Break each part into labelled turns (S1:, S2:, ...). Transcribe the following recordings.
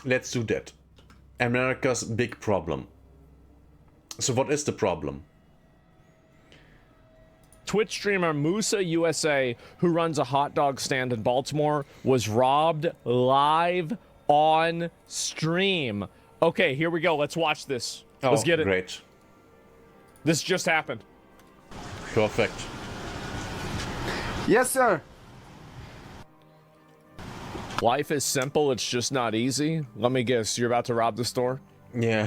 S1: Let's do that. America's big problem. So what is the problem?
S2: Twitch streamer Musa USA, who runs a hot dog stand in Baltimore, was robbed live on stream. Okay, here we go. Let's watch this. Let's get it.
S1: Great.
S2: This just happened.
S1: Perfect.
S3: Yes, sir.
S2: Life is simple, it's just not easy. Let me guess, you're about to rob the store?
S1: Yeah.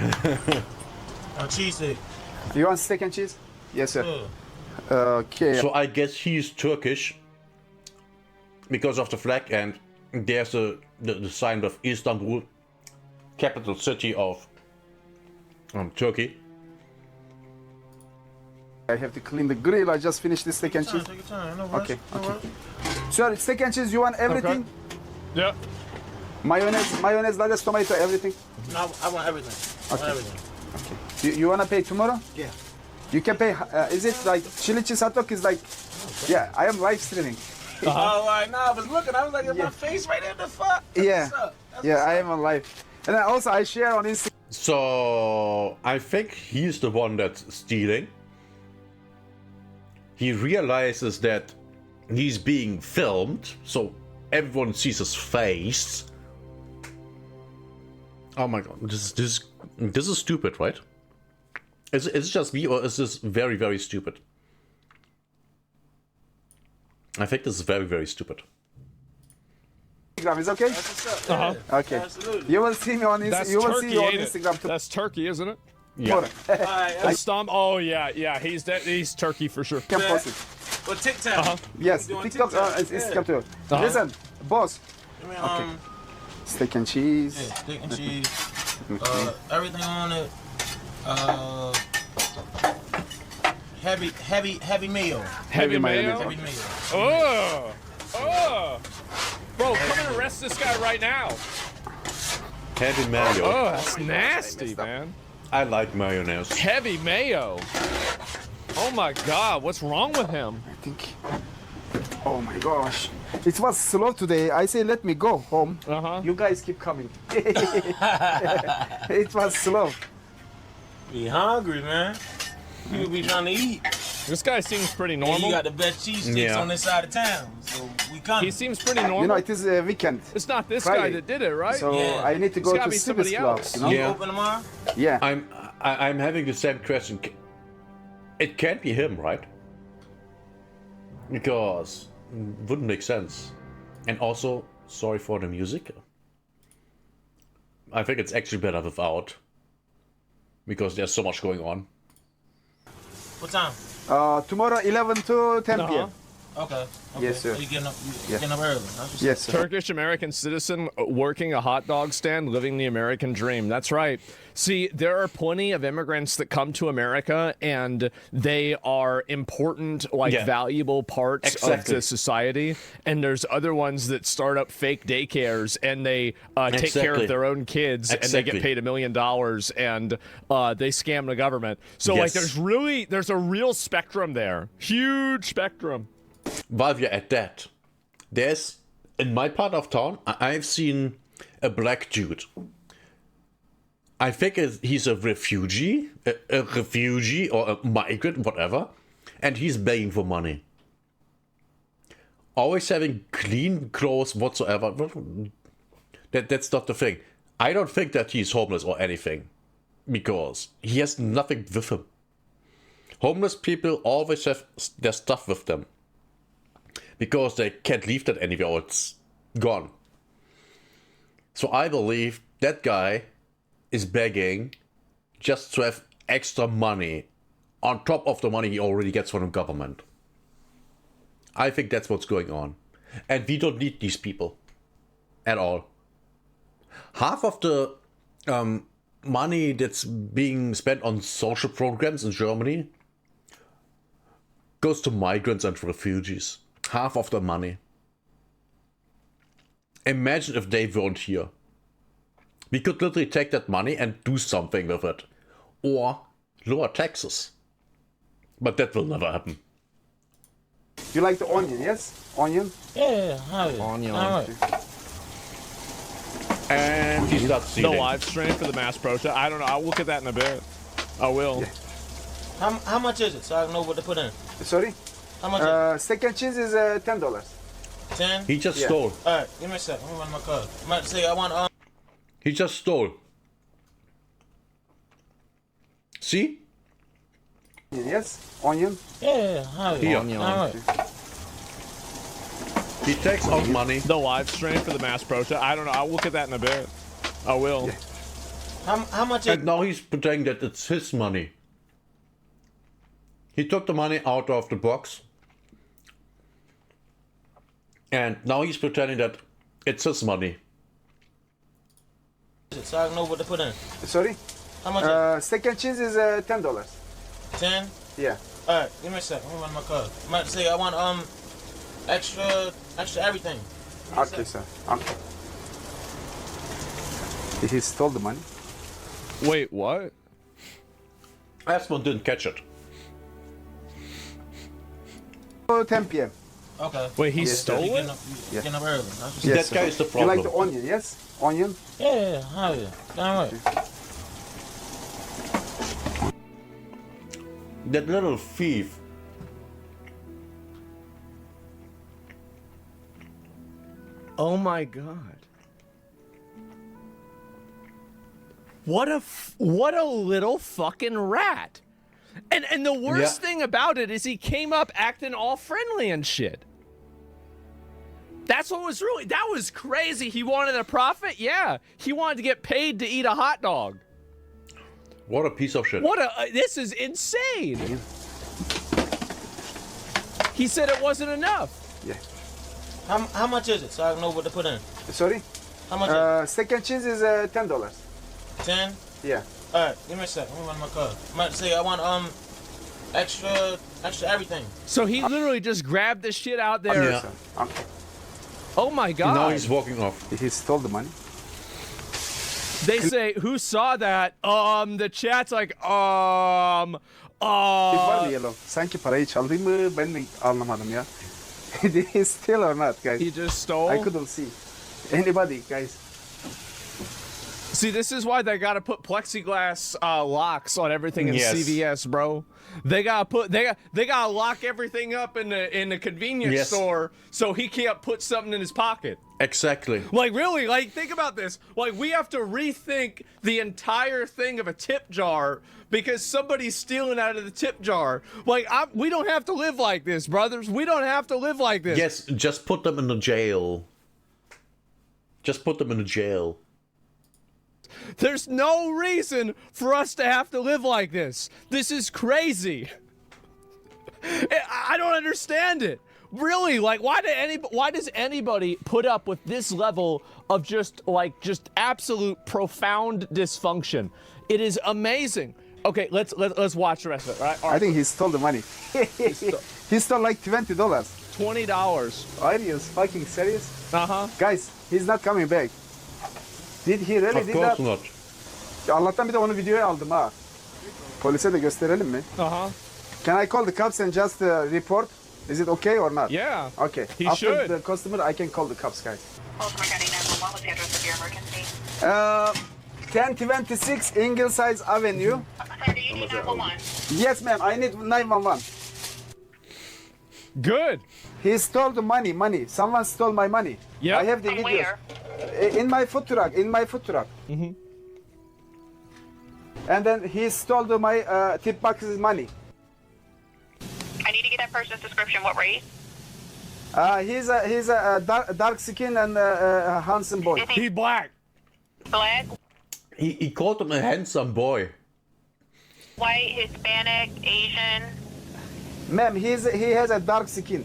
S4: Cheese stick.
S3: You want steak and cheese? Yes, sir.
S4: Yeah.
S3: Okay.
S1: So I guess he's Turkish because of the flag, and there's the sign of Istanbul, capital city of Turkey.
S3: I have to clean the grill. I just finished the steak and cheese.
S4: Take your time. No rush.
S3: Okay,
S4: No
S3: okay.
S4: rush.
S3: Sir, steak and cheese, you want everything?
S2: Yeah.
S3: Mayonnaise, lettuce, tomato, everything?
S4: No, I want everything. I want
S3: Okay.
S4: everything.
S3: You want to pay tomorrow?
S4: Yeah.
S3: You can pay, is it like chili cheese hot dog is like, yeah, I am live streaming.
S4: Oh, all right. Nah, I was looking. I was like, my face right there. The fuck?
S3: Yeah,
S4: What's up? That's
S3: yeah,
S4: what's
S3: I
S4: up.
S3: am on live. And then also I share on Instagram.
S1: So I think he's the one that's stealing. He realizes that he's being filmed, so everyone sees his face. Oh my god, this is stupid, right? Is it just me, or is this very, very stupid? I think this is very, very stupid.
S3: Is okay?
S4: That's what's up. Yeah.
S3: Okay.
S4: Absolutely.
S3: You will see me on
S2: That's
S3: Instagram. You will
S2: Turkey,
S3: see me on
S2: ain't it?
S3: Instagram
S2: That's Turkey, isn't it?
S1: Yeah.
S4: All right.
S2: That's Oh, yeah, he's Turkey for sure.
S3: Can post it.
S4: Well, TikTok.
S3: Yes,
S4: Doing
S3: TikTok,
S4: TikTok.
S3: it's Instagram too.
S2: Uh-huh.
S3: Listen, boss,
S4: I mean,
S3: steak and cheese.
S4: yeah, steak and cheese. Everything on it. Heavy meal.
S2: Heavy mayo?
S4: Heavy meal.
S2: Oh! Bro, come and arrest this guy right now.
S1: Heavy mayo.
S2: Oh, that's nasty, man.
S1: I like mayonnaise.
S2: Heavy mayo. Oh my god, what's wrong with him?
S3: I think. Oh my gosh. It was slow today. I say let me go home.
S2: Uh-huh.
S3: You guys keep coming. It was slow.
S4: Be hungry, man. You be trying to eat.
S2: This guy seems pretty
S4: And
S2: normal.
S4: you got the best cheese sticks
S1: Yeah.
S4: on this side of town. So we coming.
S2: He seems pretty normal.
S3: You know, it is a weekend.
S2: It's not this
S3: Friday.
S2: guy that did it, right?
S3: So
S4: Yeah.
S3: I need to go
S2: It's gotta
S3: to
S2: be
S3: Civis
S2: somebody
S3: Club.
S2: else.
S3: You know?
S4: You
S1: Yeah.
S4: open tomorrow?
S3: Yeah.
S1: I'm having the same question. It can't be him, right? Because wouldn't make sense. And also, sorry for the music. I think it's actually better without, because there's so much going on.
S4: What time?
S3: Tomorrow 11 to 10 p.m.
S4: Okay.
S3: Yes, sir.
S4: So you getting up,
S3: Yeah.
S4: getting up early. Huh?
S3: Yes, sir.
S2: Turkish American citizen working a hot dog stand, living the American dream. That's right. See, there are plenty of immigrants that come to America and they are important, like valuable parts of the society. And there's other ones that start up fake daycares and they take care of their own kids and they get paid $1 million and they scam the government. So like there's a real spectrum there. Huge spectrum.
S1: While we're at that, there's, in my part of town, I've seen a black dude. I think he's a refugee, or a migrant, whatever, and he's begging for money. Always having clean clothes whatsoever. That's not the thing. I don't think that he's homeless or anything, because he has nothing with him. Homeless people always have their stuff with them, because they can't leave that anywhere or it's gone. So I believe that guy is begging just to have extra money on top of the money he already gets from the government. I think that's what's going on. And we don't need these people at all. Half of the money that's being spent on social programs in Germany goes to migrants and refugees. Half of the money. Imagine if they weren't here. We could literally take that money and do something with it. Or lower taxes. But that will never happen.
S3: You like the onion, yes? Onion?
S4: Yeah. All right.
S2: Onion.
S4: All right.
S1: And he starts
S2: The
S1: seeding.
S2: live stream for the mass protest. I don't know. I'll look at that in a bit. I will.
S3: Yeah.
S4: How much is it so I know what to put in?
S3: Sorry?
S4: How much
S3: Second cheese is $10.
S4: is it? 10?
S1: He just
S3: Yeah.
S1: stole.
S4: Alright, give me a sec. Let me run my card. I'm about to say I want
S1: He just stole. See?
S3: Yes? Onion?
S4: Yeah, how
S1: Here.
S4: Alright.
S1: He takes out money.
S2: The live stream for the mass protest. I don't know. I'll look at that in a bit. I will.
S3: Yeah.
S4: How much is
S1: And now he's pretending that it's his money. He took the money out of the box. And now he's pretending that it's his money.
S4: it so I know what to put in?
S3: Sorry?
S4: How much is
S3: Second cheese is $10.
S4: it? 10?
S3: Yeah.
S4: Alright, give me a sec. Let me run my card. I'm about to say I want extra everything.
S3: Okay, sir. Okay. He stole the money.
S2: Wait, what?
S1: Asmon didn't catch it.
S3: 10 p.m.
S4: Okay.
S2: Wait, he
S3: Yes, sir.
S2: stole
S4: You
S2: it?
S4: getting up, you getting up early. That's what's
S3: Yes,
S1: That
S3: sir.
S1: guy is the
S3: You like
S1: problem.
S3: the onion, yes? Onion?
S4: Yeah, how yeah. Damn right.
S1: That little thief.
S2: Oh my god. What a little fucking rat. And the worst
S1: Yeah.
S2: thing about it is he came up acting all friendly and shit. That was crazy. He wanted a profit? Yeah. He wanted to get paid to eat a hot dog.
S1: What a piece of shit.
S2: This is insane. He said it wasn't enough.
S3: Yeah.
S4: How much is it so I know what to put in?
S3: Sorry?
S4: How much is
S3: Second cheese is $10.
S4: it? 10?
S3: Yeah.
S4: Alright, give me a sec. Let me run my card. I'm about to say I want extra everything.
S2: So he literally just grabbed the shit out there.
S1: Yeah.
S3: Sir. Okay.
S2: Oh my god.
S1: Now he's walking off.
S3: He stole the money.
S2: They say, who saw that? The chat's like,
S3: Var mı yellow? Sanki parayı çaldı mı? Ben de anlamadım ya. Did he steal or not, guys?
S2: he just stole.
S3: I couldn't see. Anybody, guys?
S2: See, this is why they gotta put plexiglass locks on everything in
S1: Yes.
S2: CVS, bro. They gotta lock everything up in the convenience
S1: Yes.
S2: store so he can't put something in his pocket.
S1: Exactly.
S2: Like, really, like, think about this. Like, we have to rethink the entire thing of a tip jar because somebody's stealing out of the tip jar. Like, we don't have to live like this, brothers. We don't have to live like this.
S1: Yes, just put them in the jail. Just put them in the jail.
S2: There's no reason for us to have to live like this. This is crazy. I don't understand it. Really, like, why does anybody put up with this level of just absolute profound dysfunction? It is amazing. Okay, let's watch the rest of it. All right,
S3: I think he stole the money. He stole like $20.
S2: $20.
S3: Are you fucking serious?
S2: Guys,
S3: He's not coming back. Did he really
S1: Of
S3: did
S1: course
S3: that?
S1: not.
S3: Allah'tan bir de onu videoya aldım ha. Polise de gösterelim mi? Can I call the cops and just report? Is it okay or not?
S2: Yeah.
S3: Okay.
S2: He
S3: After
S2: should.
S3: the customer, I can call the cops, guys.
S5: Baltimore County 911, what's the address of your emergency?
S3: 1026 Inglesides Avenue.
S5: Sir, do you need 911?
S3: Yes, ma'am. I need 911.
S2: Good.
S3: He stole the money. Someone stole my money.
S2: Yeah.
S3: I have the
S5: From
S3: videos.
S5: where?
S3: In my food truck. Mm-hmm. And then he stole my tip box's money.
S5: I need to get that person's description. What race?
S3: He's a dark skin and handsome boy.
S5: Is he
S2: He black.
S5: black,
S1: He called him a handsome boy.
S5: white, Hispanic, Asian?
S3: Ma'am, he has a dark skin.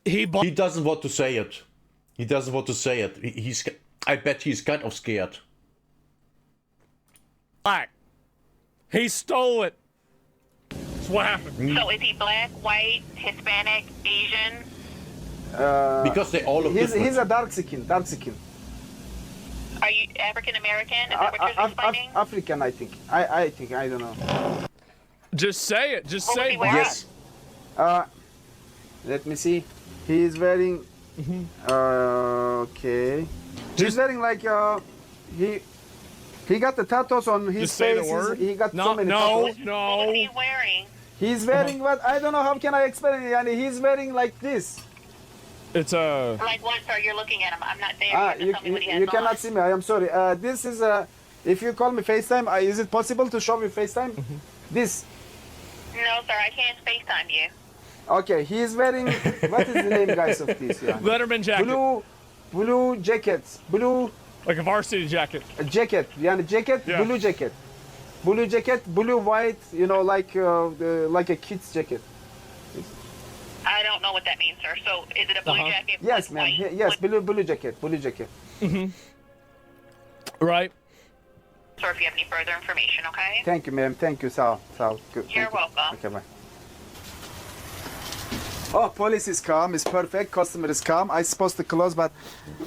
S2: He black.
S1: He doesn't want to say it. He doesn't want to say it. I bet he's kind of scared.
S2: He stole it. That's what happened.
S5: So is he black, white, Hispanic, Asian?
S1: Because they all look
S3: He's
S1: different.
S3: a dark skin.
S5: Are you African American? Is that what you're explaining?
S3: African, I think. I don't know.
S2: Just say it. Just
S5: What was
S2: say
S5: he
S2: it.
S5: wearing?
S1: Yes.
S3: Let me see. He is wearing. Okay. He's wearing like he got the tattoos on his
S2: Just say
S3: face.
S2: the word.
S3: He got
S2: No,
S3: so many tattoos.
S5: What is he wearing?
S3: He's wearing what? I don't know how can I explain it. Yani he's wearing like this.
S2: It's a.
S5: Like what, sir? You're looking at him. I'm not there.
S3: You,
S5: Tell me what he has
S3: you cannot
S5: on.
S3: see me. I am sorry. This is if you call me FaceTime, is it possible to show me FaceTime? This.
S5: No, sir. I can't FaceTime you.
S3: Okay, he's wearing what is the name, guys, of this? Yani?
S2: Letterman jacket.
S3: Blue jackets. Blue
S2: Like a varsity jacket.
S3: jacket. Yani jacket.
S2: Yeah.
S3: Blue jacket. Blue jacket. Blue white. You know, like a kid's jacket.
S5: I don't know what that means, sir. So, is it a blue jacket?
S3: Yes,
S5: with
S3: ma'am.
S5: white?
S3: Yes,
S5: with-
S3: blue jacket. Blue jacket.
S2: Right.
S5: Sir, if you have any further information, okay?
S3: Thank you, ma'am. Thank you, Sal. Good.
S5: You're
S3: Thank you.
S5: welcome.
S3: Okay, bye. Oh, police is calm. It's perfect. Customer is calm. I supposed to close, but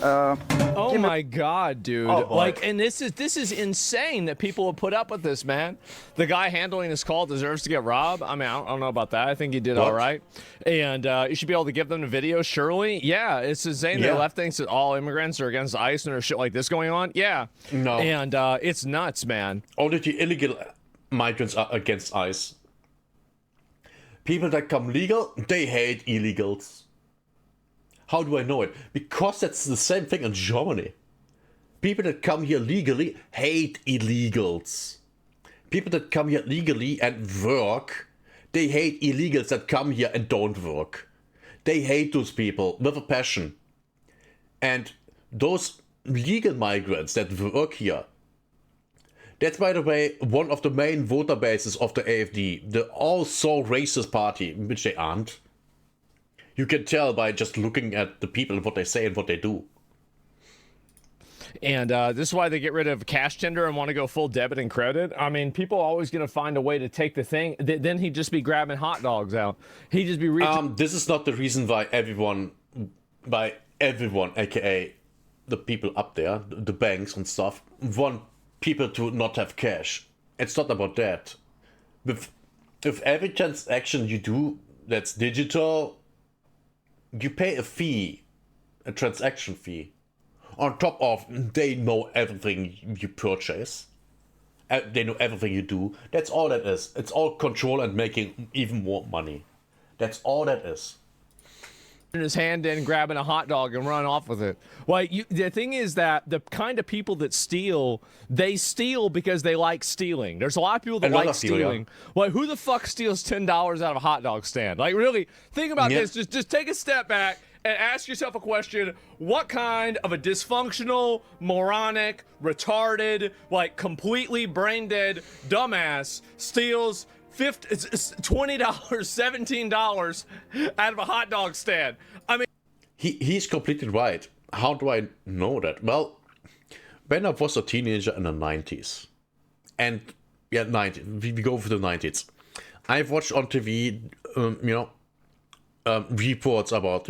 S2: Oh
S3: Give me-
S2: my God, dude!
S1: Oh, boy.
S2: Like, and this is insane that people would put up with this, man. The guy handling this call deserves to get robbed. I mean, I don't know about that. I think he did all
S1: What?
S2: right, and you should be able to give them the video. Surely, yeah. It's insane that
S1: Yeah.
S2: the left thinks that all immigrants are against ICE and there's shit like this going on. Yeah,
S1: No.
S2: and it's nuts, man.
S1: Only the illegal migrants are against ICE. People that come legal, they hate illegals. How do I know it? Because that's the same thing in Germany. People that come here legally hate illegals. People that come here legally and work, they hate illegals that come here and don't work. They hate those people with a passion. And those legal migrants that work here, that's, by the way, one of the main voter bases of the AfD, the all-so racist party, which they aren't. You can tell by just looking at the people and what they say and what they do.
S2: And this is why they get rid of cash tender and want to go full debit and credit. I mean, people are always going to find a way to take the thing. Then he'd just be grabbing hot dogs out. He'd just be reaching.
S1: This is not the reason why everyone, aka the people up there, the banks and stuff, want people to not have cash. It's not about that. With every transaction you do that's digital, you pay a fee, a transaction fee. On top of, they know everything you purchase. They know everything you do. That's all that is. It's all control and making even more money. That's all that is.
S2: his hand in, grabbing a hot dog, and run off with it. Well, the thing is that the kind of people that steal, they steal because they like stealing. There's a lot of people that like stealing. Well, who the fuck steals $10 out of a hot dog stand? Like, really, think about this. Just take a step back and ask yourself a question. What kind of a dysfunctional, moronic, retarded, like completely brain dead dumbass steals $20, $17 out of a hot dog stand? I mean,
S1: he's completely right. How do I know that? Well, when I was a teenager in the 90s, and yeah, 90s, we go for the 90s, I've watched on TV, reports about,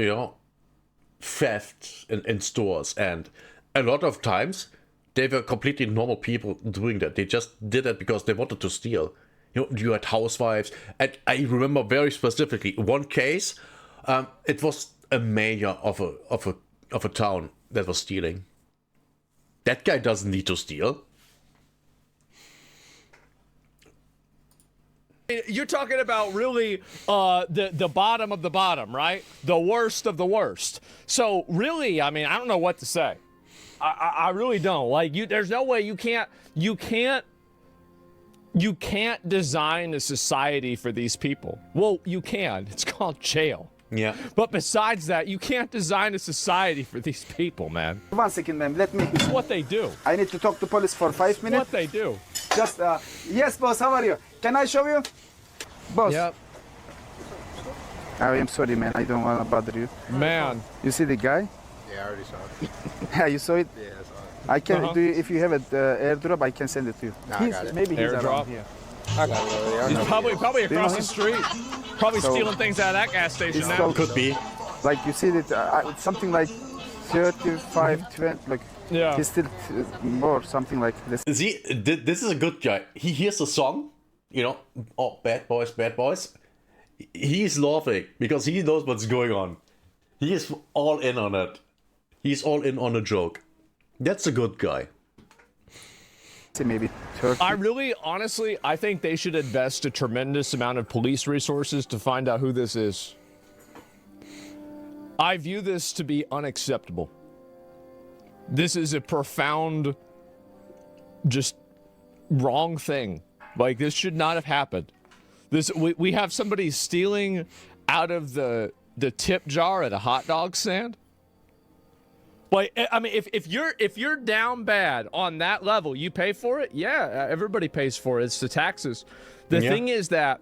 S1: theft in stores, and a lot of times they were completely normal people doing that. They just did that because they wanted to steal. You had housewives, and I remember very specifically one case. It was a mayor of a town that was stealing. That guy doesn't need to steal.
S2: you're talking about really the bottom of the bottom, right? The worst of the worst. So really, I mean, I don't know what to say. I really don't. Like, there's no way you can't design a society for these people. Well, you can. It's called jail.
S1: Yeah.
S2: But besides that, you can't design a society for these people, man.
S3: 1 second, ma'am. Let me.
S2: It's what they do.
S3: I need to talk to police for 5
S2: It's
S3: minutes.
S2: what they do.
S3: Just, yes, boss. How are you? Can I show you? Boss.
S2: Yep.
S3: I am sorry, man. I don't want to bother you.
S2: Man.
S3: You see the guy?
S6: Yeah, I already saw it.
S3: Yeah, you saw it?
S6: Yeah, I saw it.
S3: I can do. If you have an airdrop, I can send it to you.
S6: Nah, I got it.
S3: Maybe he's
S2: Airdrop?
S3: around here.
S6: I got it already. I
S2: He's
S6: know.
S2: probably across the
S3: him?
S2: street. Probably
S3: So-
S2: stealing things out of that gas station
S3: It's
S2: now.
S3: called-
S1: Could be.
S3: Like you see that it's something like 35, 20. Like
S2: Yeah.
S3: he's still more something like this.
S1: See, this is a good guy. He hears the song, oh, bad boys, bad boys. He's laughing because he knows what's going on. He is all in on it. He's all in on a joke. That's a good guy.
S3: Maybe Turkey.
S2: I really, honestly, I think they should invest a tremendous amount of police resources to find out who this is. I view this to be unacceptable. This is a profound, just wrong thing. Like, this should not have happened. We have somebody stealing out of the tip jar at a hot dog stand. Like, I mean, if you're down bad on that level, you pay for it. Yeah, everybody pays for it. It's the taxes. The thing is that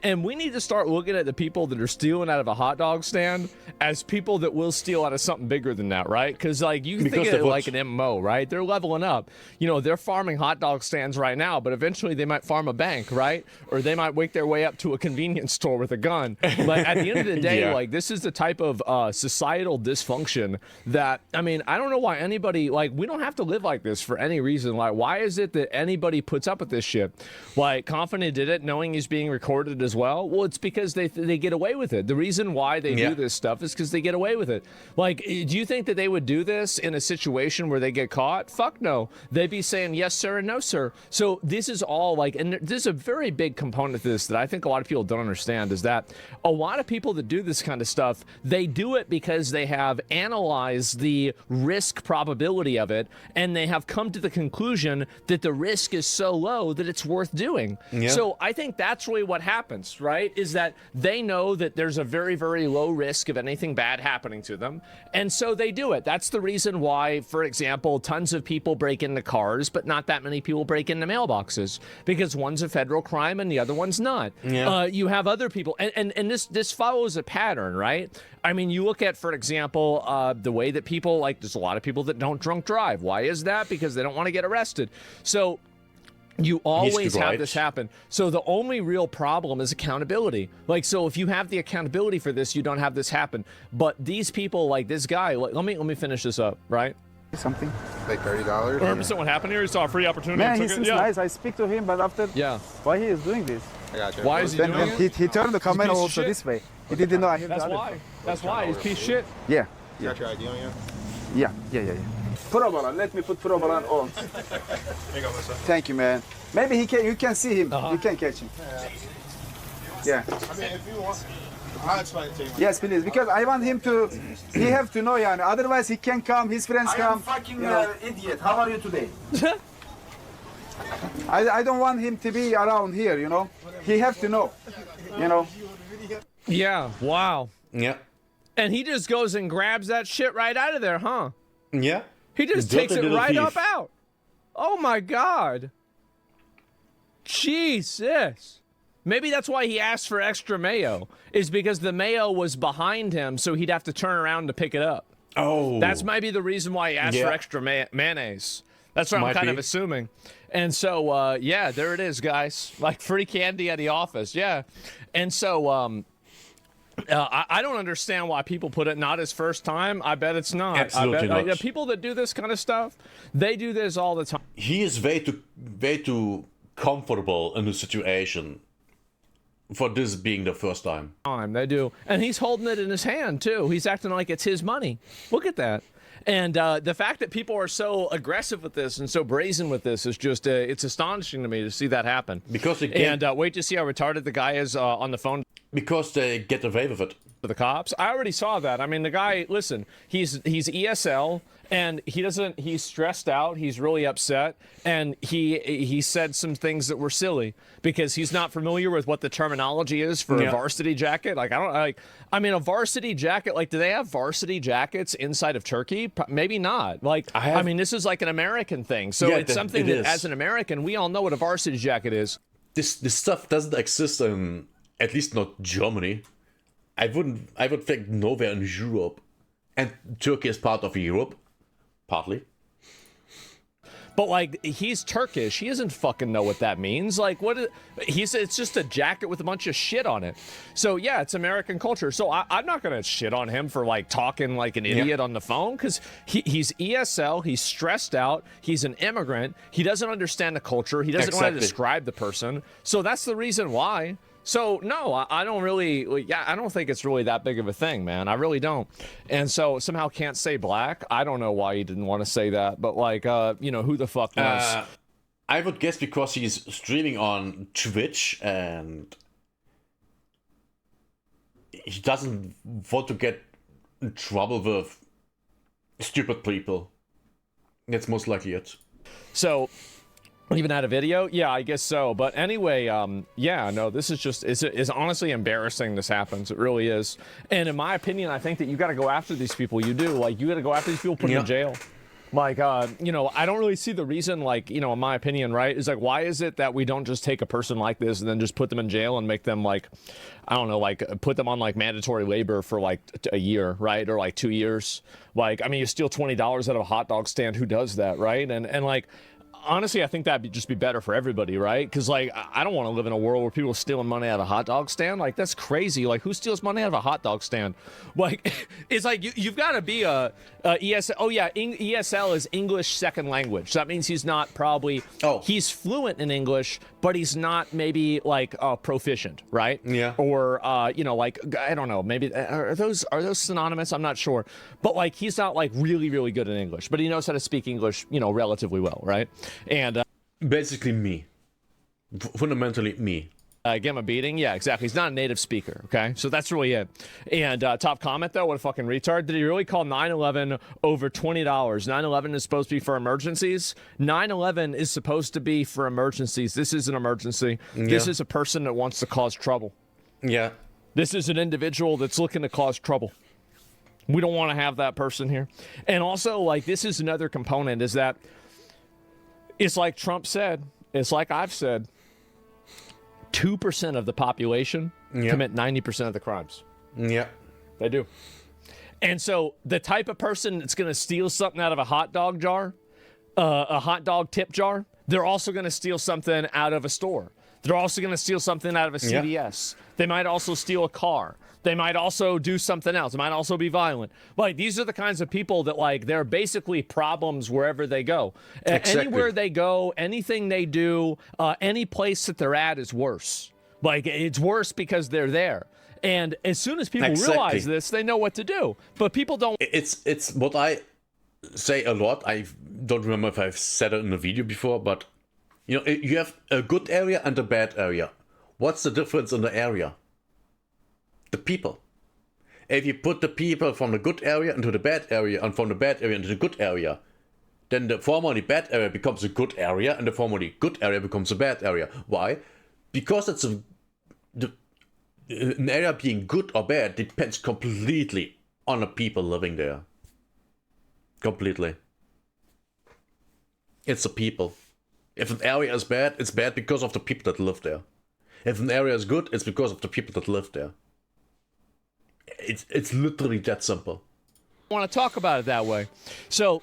S2: and we need to start looking at the people that are stealing out of a hot dog stand as people that will steal out of something bigger than that, right? Because like you can think of it like an MMO, right? They're leveling up. You know, they're farming hot dog stands right now, but eventually they might farm a bank, right? Or they might wake their way up to a convenience store with a gun. But at the end of the day, like this is the type of societal dysfunction that, I mean, I don't know why anybody, like, we don't have to live like this for any reason. Like, why is it that anybody puts up with this shit? Like, Confident did it knowing he's being recorded as well. Well, it's because they get away with it. The reason why they do this stuff is because they get away with it. Like, do you think that they would do this in a situation where they get caught? Fuck no. They'd be saying yes sir and no sir. So this is all like, and there's a very big component to this that I think a lot of people don't understand, is that a lot of people that do this kind of stuff, they do it because they have analyzed the risk probability of it, and they have come to the conclusion that the risk is so low that it's worth doing. So I think that's really what happens, right? Is that they know that there's a very, very low risk of anything bad happening to them, and so they do it. That's the reason why, for example, tons of people break into cars, but not that many people break into mailboxes, because one's a federal crime and the other one's not. You have other people, and this follows a pattern, right? I mean, you look at, for example, the way that people, like, there's a lot of people that don't drunk drive. Why is that? Because they don't want to get arrested. So you always have this happen. So the only real problem is accountability. Like, so if you have the accountability for this, you don't have this happen. But these people, like this guy, like, let me finish this up, right?
S3: Something
S6: like $30.
S2: 100% what happened here. He saw a free opportunity.
S3: Man, he seems nice. I speak to him, but after why he is doing this?
S6: I got you.
S2: Why is he doing it?
S3: He turned the camera also this way. He didn't know I have
S2: That's
S3: the
S2: why. That's why. He's a piece of shit.
S3: Yeah.
S6: You got your ID on you?
S3: Yeah. Probalan. Let me put Probalan on.
S6: Here you go, Melissa.
S3: Thank you, man. Maybe he can. You can see him. You can catch him. Yeah.
S6: I mean, if you want, I'll explain it to you.
S3: Yes, please. Because I want him to. He have to know, yani. Otherwise, he can come. His friends come.
S7: I'm fucking idiot. How are you today?
S3: I don't want him to be around here. You know. He have to know. You know.
S2: Yeah. Wow.
S1: Yeah.
S2: And he just goes and grabs that shit right out of there, huh?
S1: Yeah.
S2: He just takes it right up out. Oh my God. Jesus. Maybe that's why he asked for extra mayo, is because the mayo was behind him, so he'd have to turn around to pick it up.
S1: Oh.
S2: That's maybe the reason why he asked for extra mayonnaise. That's what I'm kind of assuming. And so, yeah, there it is, guys. Like free candy at the office. Yeah. And so, I don't understand why people put it not his first time. I bet it's not.
S1: Absolutely not.
S2: The people that do this kind of stuff, they do this all the time.
S1: He is way too comfortable in the situation for this being the first time.
S2: They do. And he's holding it in his hand, too. He's acting like it's his money. Look at that. And the fact that people are so aggressive with this and so brazen with this is just, it's astonishing to me to see that happen.
S1: Because
S2: wait to see how retarded the guy is on the phone.
S1: Because they get away with it.
S2: The cops. I already saw that. I mean, the guy, listen, he's ESL, and he's stressed out, he's really upset, and he said some things that were silly because he's not familiar with what the terminology is for a varsity jacket. Like, I mean, a varsity jacket, like, do they have varsity jackets inside of Turkey? Maybe not. Like, I mean, this is like an American thing. So it's something that as an American, we all know what a varsity jacket is.
S1: This stuff doesn't exist in, at least not Germany. I would think nowhere in Europe. And Turkey is part of Europe. Partly.
S2: But, like, he's Turkish. He doesn't fucking know what that means. Like, he said it's just a jacket with a bunch of shit on it. So, yeah, it's American culture. So I'm not going to shit on him for, like, talking like an idiot on the phone, because he's ESL. He's stressed out. He's an immigrant. He doesn't understand the culture. He doesn't know how to describe the person. So that's the reason why. So no, I don't really. Yeah, I don't think it's really that big of a thing, man. I really don't. And so somehow can't say black. I don't know why he didn't want to say that, but like, who the fuck knows?
S1: I would guess because he's streaming on Twitch and he doesn't want to get in trouble with stupid people. That's most likely it.
S2: So. Even had a video? Yeah, I guess so. But anyway, yeah, no, this is just, it's honestly embarrassing this happens. It really is. And in my opinion, I think that you got to go after these people. You do. Like, you got to go after these people, put them in jail. Like, I don't really see the reason, like, in my opinion, right, is like, why is it that we don't just take a person like this and then just put them in jail and make them, like, I don't know, like, put them on, like, mandatory labor for, like, a year, right, or, like, 2 years? Like, I mean, you steal $20 out of a hot dog stand. Who does that, right? And like, honestly, I think that'd just be better for everybody, right? Because, like, I don't want to live in a world where people are stealing money out of a hot dog stand. Like, that's crazy. Like, who steals money out of a hot dog stand? Like, it's like you've got to be a ESL. Oh, yeah, ESL is English second language. So that means he's not probably... Oh. He's fluent in English, but he's not maybe, like, proficient, right?
S1: Yeah.
S2: Or, like, I don't know. Maybe... Are those synonymous? I'm not sure. But, like, he's not, like, really, really good in English. But he knows how to speak English, relatively well, right? And
S1: basically me. Fundamentally me.
S2: Give him a beating? Yeah, exactly. He's not a native speaker, okay? So that's really it. And top comment, though, what a fucking retard. Did he really call 9/11 over $20? 9/11 is supposed to be for emergencies. 9/11 is supposed to be for emergencies. This is an emergency. Yeah. This is a person that wants to cause trouble.
S1: Yeah.
S2: This is an individual that's looking to cause trouble. We don't want to have that person here. And also, like, this is another component, is that it's like Trump said, it's like I've said, 2% of the population commit 90% of the crimes.
S1: Yeah.
S2: They do. And so the type of person that's going to steal something out of a hot dog jar, a hot dog tip jar, they're also going to steal something out of a store. They're also going to steal something out of a CVS. Yeah. They might also steal a car. They might also do something else. It might also be violent. Like, these are the kinds of people that, like, they're basically problems wherever they go. Exactly. Anywhere they go, anything they do, any place that they're at is worse. Like, it's worse because they're there. And as soon as people realize this, they know what to do. But people don't.
S1: It's what I say a lot. I don't remember if I've said it in a video before, but, you have a good area and a bad area. What's the difference in the area? The people. If you put the people from the good area into the bad area and from the bad area into the good area, then the formerly bad area becomes a good area and the formerly good area becomes a bad area. Why? Because it's an area being good or bad depends completely on the people living there. Completely. It's the people. If an area is bad, it's bad because of the people that live there. If an area is good, it's because of the people that live there. It's literally that simple.
S2: I want to talk about it that way. So,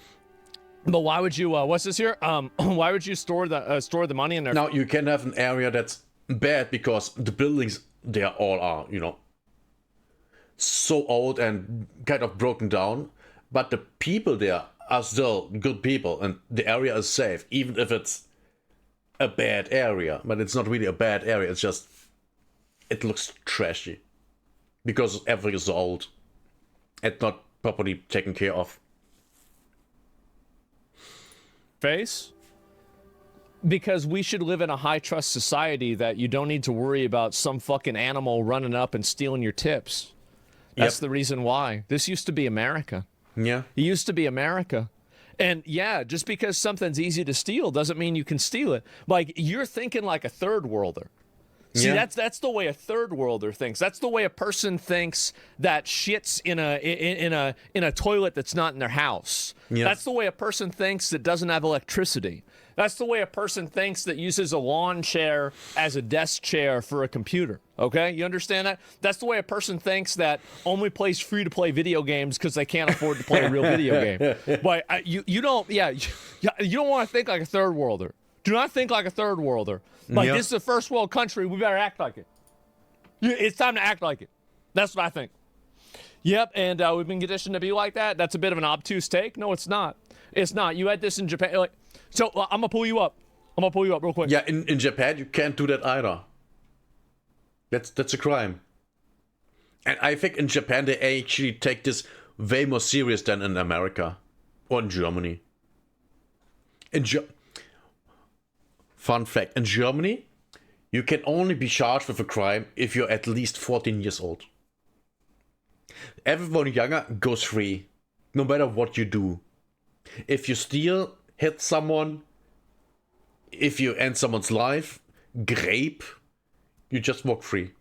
S2: but why would you? What's this here? Why would you store the money in there?
S1: Now you can have an area that's bad because the buildings there all are, so old and kind of broken down, but the people there are still good people and the area is safe, even if it's a bad area. But it's not really a bad area. It's just it looks trashy. Because everything is old and not properly taken care of.
S2: Face? Because we should live in a high-trust society that you don't need to worry about some fucking animal running up and stealing your tips. That's the reason why. This used to be America.
S1: Yeah.
S2: It used to be America. And yeah, just because something's easy to steal doesn't mean you can steal it. Like, you're thinking like a third worlder. See, that's the way a third worlder thinks. That's the way a person thinks that shits in a toilet that's not in their house. Yeah. That's the way a person thinks that doesn't have electricity. That's the way a person thinks that uses a lawn chair as a desk chair for a computer. Okay, you understand that? That's the way a person thinks that only plays free-to-play video games because they can't afford to play a real video game. But you don't want to think like a third worlder. Do not think like a third worlder. Like, this is a first world country. We better act like it. It's time to act like it. That's what I think. Yep, and we've been conditioned to be like that. That's a bit of an obtuse take. No, it's not. It's not. You had this in Japan. So I'm going to pull you up. I'm going to pull you up real quick.
S1: Yeah, in Japan, you can't do that either. That's a crime. And I think in Japan they actually take this way more serious than in America or in Germany. Fun fact, in Germany, you can only be charged with a crime if you're at least 14 years old. Everyone younger goes free, no matter what you do. If you steal, hit someone, if you end someone's life, grape, you just walk free.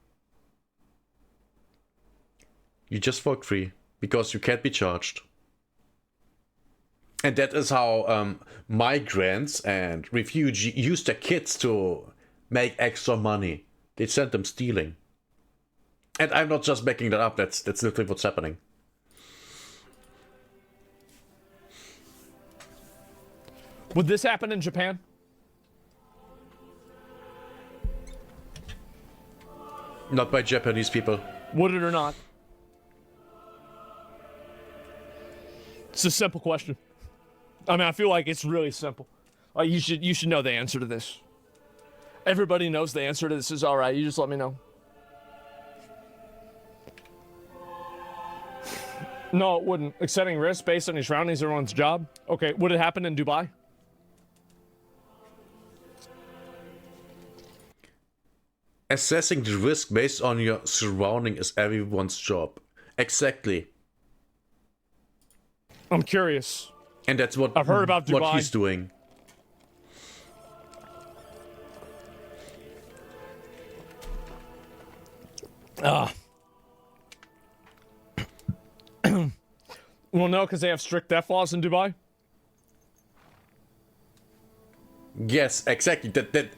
S1: You just walk free, because you can't be charged. And that is how migrants and refugees use their kids to make extra money. They send them stealing. And I'm not just making that up, that's literally what's happening.
S2: Would this happen in Japan?
S1: Not by Japanese people.
S2: Would it or not? It's a simple question. I mean, I feel like it's really simple. You should know the answer to this. Everybody knows the answer to this is all right. You just let me know. No, it wouldn't. Accepting risk based on your surroundings, everyone's job. Okay, would it happen in Dubai?
S1: Assessing the risk based on your surrounding is everyone's job. Exactly.
S2: I'm curious.
S1: And that's what
S2: I've heard about Dubai.
S1: What he's doing.
S2: Well, no, because they have strict theft laws in Dubai.
S1: Yes, exactly. That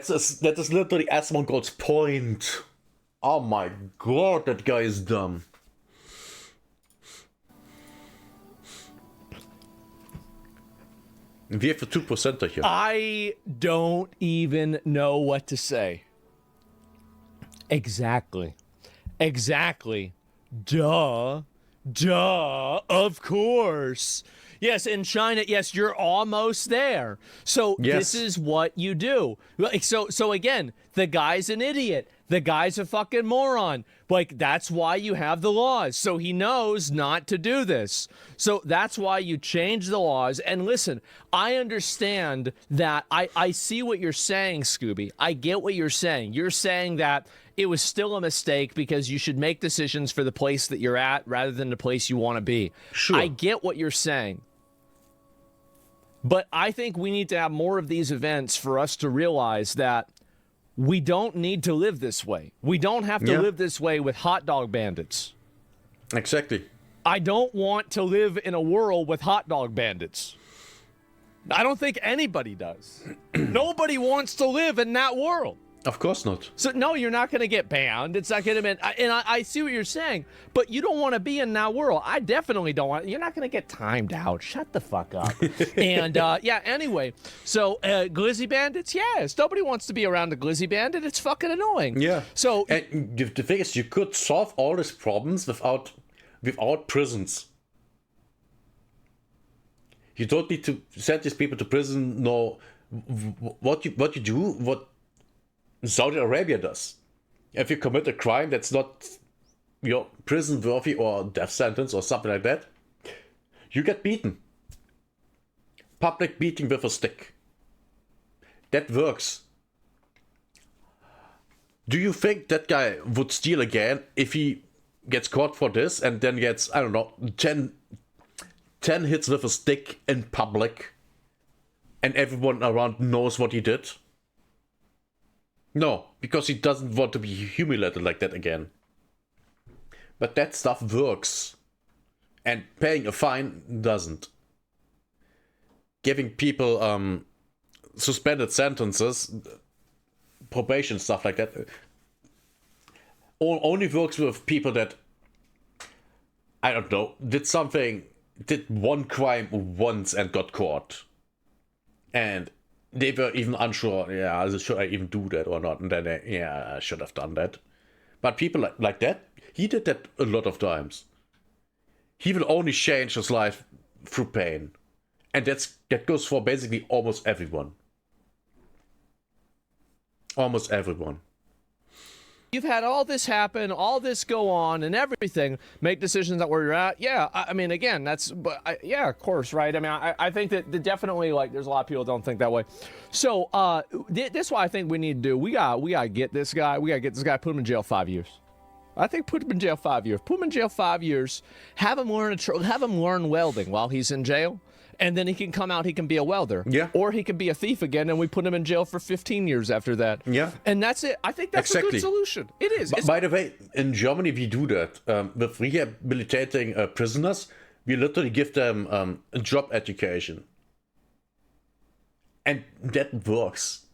S1: is literally Asmongold's point. Oh my god, that guy is dumb. We have a 2% here.
S2: I don't even know what to say. Exactly. Duh. Of course. Yes, in China, yes, you're almost there. So
S1: yes.
S2: This is what you do. So again, the guy's an idiot. The guy's a fucking moron. Like, that's why you have the laws. So he knows not to do this. So that's why you change the laws. And listen, I understand that. I see what you're saying, Scooby. I get what you're saying. You're saying that it was still a mistake because you should make decisions for the place that you're at rather than the place you want to be.
S1: Sure.
S2: I get what you're saying. But I think we need to have more of these events for us to realize that we don't need to live this way. We don't have to live this way with hot dog bandits.
S1: Exactly.
S2: I don't want to live in a world with hot dog bandits. I don't think anybody does. Nobody wants to live in that world.
S1: Of course not.
S2: So, no, you're not going to get banned. It's not going to be... And I see what you're saying, but you don't want to be in that world. I definitely don't want... You're not going to get timed out. Shut the fuck up. And, yeah, anyway. So, glizzy bandits? Yes. Nobody wants to be around a glizzy bandit. It's fucking annoying.
S1: Yeah.
S2: So...
S1: And the thing is, you could solve all these problems without prisons. You don't need to send these people to prison. No, what you do, what Saudi Arabia does. If you commit a crime that's not your prison worthy or death sentence or something like that, you get beaten. Public beating with a stick. That works. Do you think that guy would steal again if he gets caught for this and then gets, I don't know, 10 hits with a stick in public and everyone around knows what he did? No, because he doesn't want to be humiliated like that again. But that stuff works. And paying a fine doesn't. Giving people suspended sentences, probation, stuff like that, only works with people that, I don't know, did one crime once and got caught. And they were even unsure, should I even do that or not? And then, I should have done that. But people like that, he did that a lot of times. He will only change his life through pain. And that goes for basically almost everyone. Almost everyone.
S2: You've had all this happen, all this go on, and everything. Make decisions at where you're at. Yeah, I mean, again, yeah, of course, right? I mean, I think that definitely, like, there's a lot of people don't think that way. So, this is what I think we need to do. We gotta get this guy. We gotta get this guy. Put him in jail 5 years. I think put him in jail 5 years. Put him in jail 5 years. Have him learn welding while he's in jail. And then he can come out, he can be a welder.
S1: Yeah.
S2: Or he can be a thief again, and we put him in jail for 15 years after that.
S1: Yeah.
S2: And that's it. I think that's a good solution. It is.
S1: By the way, in Germany, we do that. With rehabilitating prisoners, we literally give them a job education. And that works.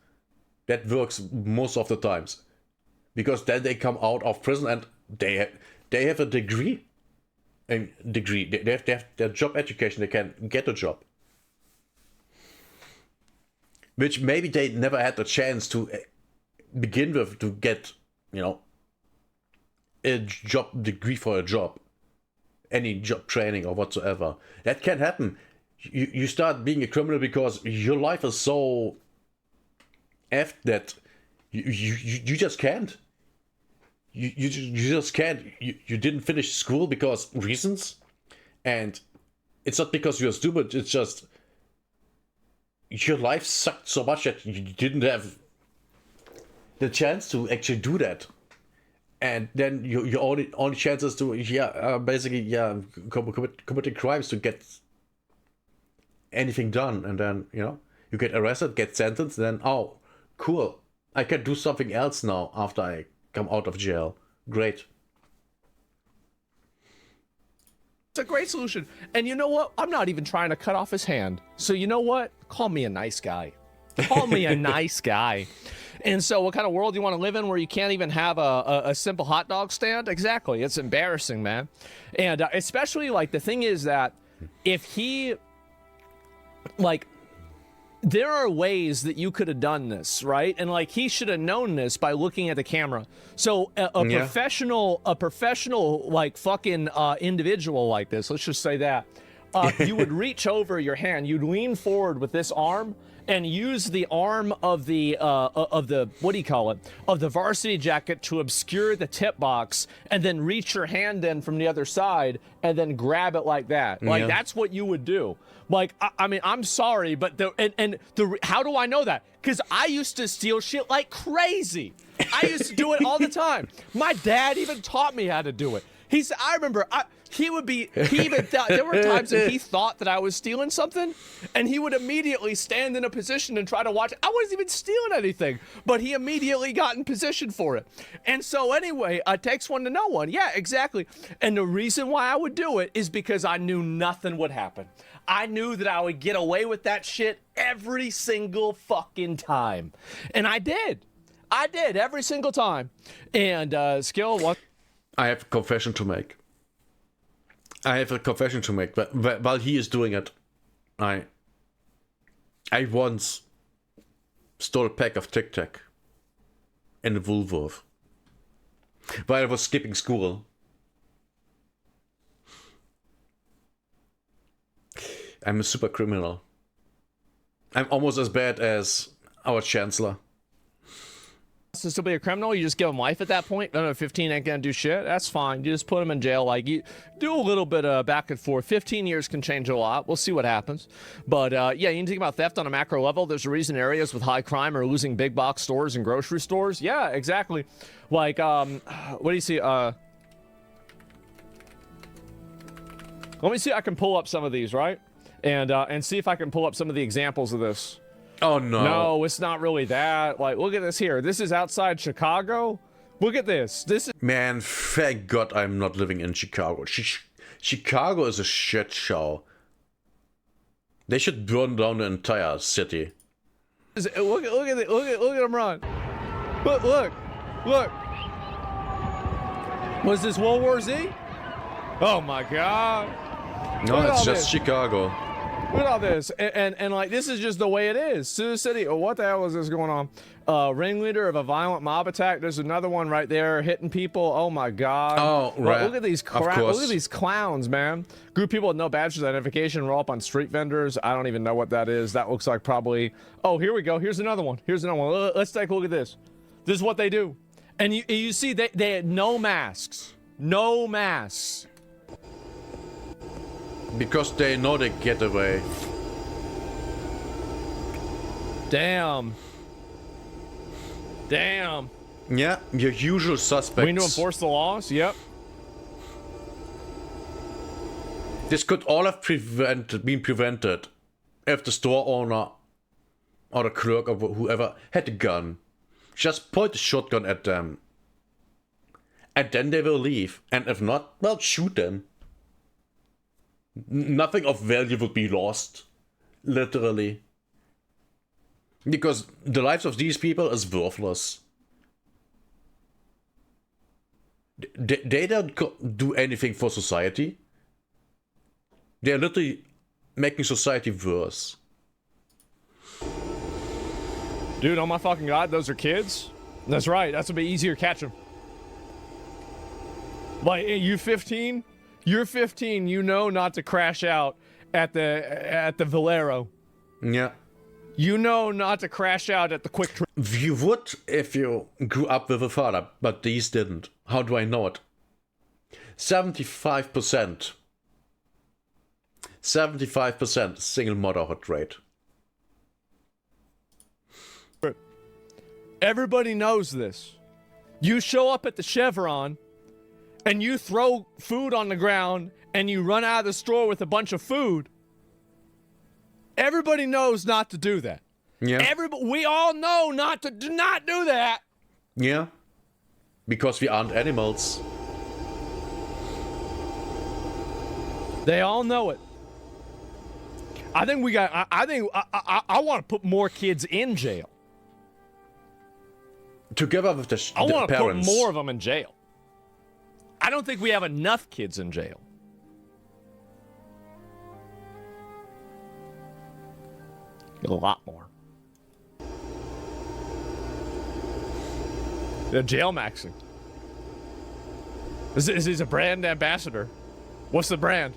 S1: That works most of the times. Because then they come out of prison and they have a degree. They have their job education, they can get a job. Which maybe they never had the chance to begin with, to get, a job degree for a job. Any job training or whatsoever. That can happen. You start being a criminal because your life is so effed that you just can't. You just can't. You didn't finish school because reasons, and it's not because you're stupid. It's just your life sucked so much that you didn't have the chance to actually do that, and then your only chances to committing crimes to get anything done, and then you get arrested, get sentenced, then oh cool, I can do something else now after I come out of jail. Great.
S2: It's a great solution. And you know what? I'm not even trying to cut off his hand. So you know what? Call me a nice guy. Call me a nice guy. And so what kind of world do you want to live in where you can't even have a simple hot dog stand? Exactly. It's embarrassing, man. And especially, like, the thing is that if he, like, there are ways that you could have done this, right? And like he should have known this by looking at the camera. So a professional like fucking individual like this, let's just say that, you would reach over your hand, you'd lean forward with this arm and use the arm of the what do you call it? Of the varsity jacket to obscure the tip box, and then reach your hand in from the other side and then grab it like that. Like that's what you would do. Like, I mean, I'm sorry, but how do I know that? Because I used to steal shit like crazy. I used to do it all the time. My dad even taught me how to do it. I remember, he even thought, there were times that he thought that I was stealing something, and he would immediately stand in a position and try to watch it. I wasn't even stealing anything, but he immediately got in position for it. And so anyway, it takes one to know one. Yeah, exactly. And the reason why I would do it is because I knew nothing would happen. I knew that I would get away with that shit every single fucking time. And I did. I did every single time. And Skill, what?
S1: I have a confession to make. But while he is doing it, I once stole a pack of Tic Tac in the Woolworth while I was skipping school. I'm a super criminal. I'm almost as bad as our chancellor.
S2: To still be a criminal, you just give him life at that point. No, 15 ain't gonna do shit. That's fine. You just put him in jail. Like, you do a little bit of back and forth. 15 years can change a lot. We'll see what happens. But yeah, you need to think about theft on a macro level. There's a reason areas with high crime are losing big box stores and grocery stores. Yeah, exactly. Like, what do you see? Let me see if I can pull up some of these, right? And see if I can pull up some of the examples of this.
S1: Oh, no.
S2: No, it's not really that. Like, look at this here. This is outside Chicago. Look at this. This is...
S1: Man, thank God I'm not living in Chicago. Chicago is a shit show. They should burn down the entire city.
S2: Look at them run. Look. Was this World War Z? Oh, my God.
S1: No, it's just Chicago.
S2: Look at all this, and like, this is just the way it is. Sioux City, oh, what the hell is this going on? Ringleader of a violent mob attack. There's another one right there hitting people. Oh my God.
S1: Oh, right.
S2: Look at these look at these clowns, man. Group of people with no badge identification roll up on street vendors. I don't even know what that is. That looks like probably... Oh, here we go. Here's another one. Let's take a look at this. This is what they do. And you see, they had no masks. No masks.
S1: Because they know they get away.
S2: Damn. Damn.
S1: Yeah, your usual suspects.
S2: We need to enforce the laws? Yep.
S1: This could all have been prevented if the store owner or the clerk or whoever had a gun. Just point a shotgun at them. And then they will leave. And if not, well, shoot them. Nothing of value would be lost. Literally. Because the lives of these people is worthless. They don't do anything for society. They're literally making society worse.
S2: Dude, oh my fucking god, those are kids? That's right, that's gonna be easier to catch them. Like, you 15? You're 15, you know not to crash out at the Valero.
S1: Yeah.
S2: You know not to crash out at the Quick Trip.
S1: You would if you grew up with a father, but these didn't. How do I know it? 75%. 75% single motherhood rate.
S2: Everybody knows this. You show up at the Chevron and you throw food on the ground and you run out of the store with a bunch of food. Everybody knows not to do that.
S1: Yeah.
S2: We all know not to do that.
S1: Yeah. Because we aren't animals.
S2: They all know it. I think I want to put more kids in jail.
S1: Together with the
S2: I want to put
S1: parents.
S2: more of them in jail. I don't think we have enough kids in jail. A lot more. The jail maxing. He's a brand ambassador. What's the brand?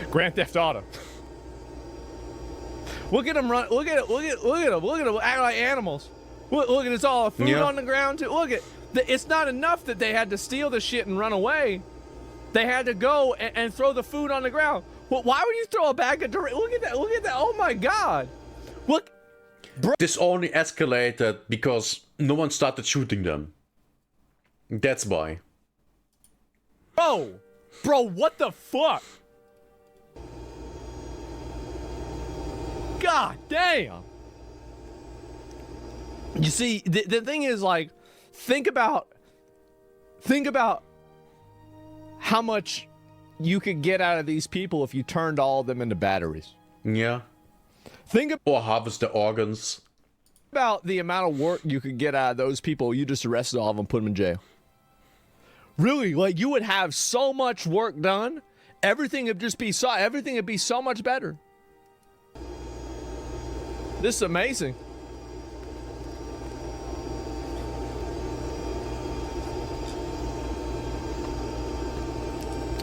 S2: Grand Theft Auto. Look at them run. Look at them act like animals. Look at it's all food on the ground too. Look at it's not enough that they had to steal the shit and run away. They had to go and throw the food on the ground. Well, why would you throw a bag of Doritos? Look at that. Look at that. Oh my god. Look. Bro.
S1: This only escalated because no one started shooting them. That's why.
S2: Bro, what the fuck? God damn. You see, the thing is, like, think about how much you could get out of these people if you turned all of them into batteries.
S1: Yeah. Or harvest the organs.
S2: About the amount of work you could get out of those people. You just arrested all of them, put them in jail. Really, like, you would have so much work done. Everything would be so much better. This is amazing.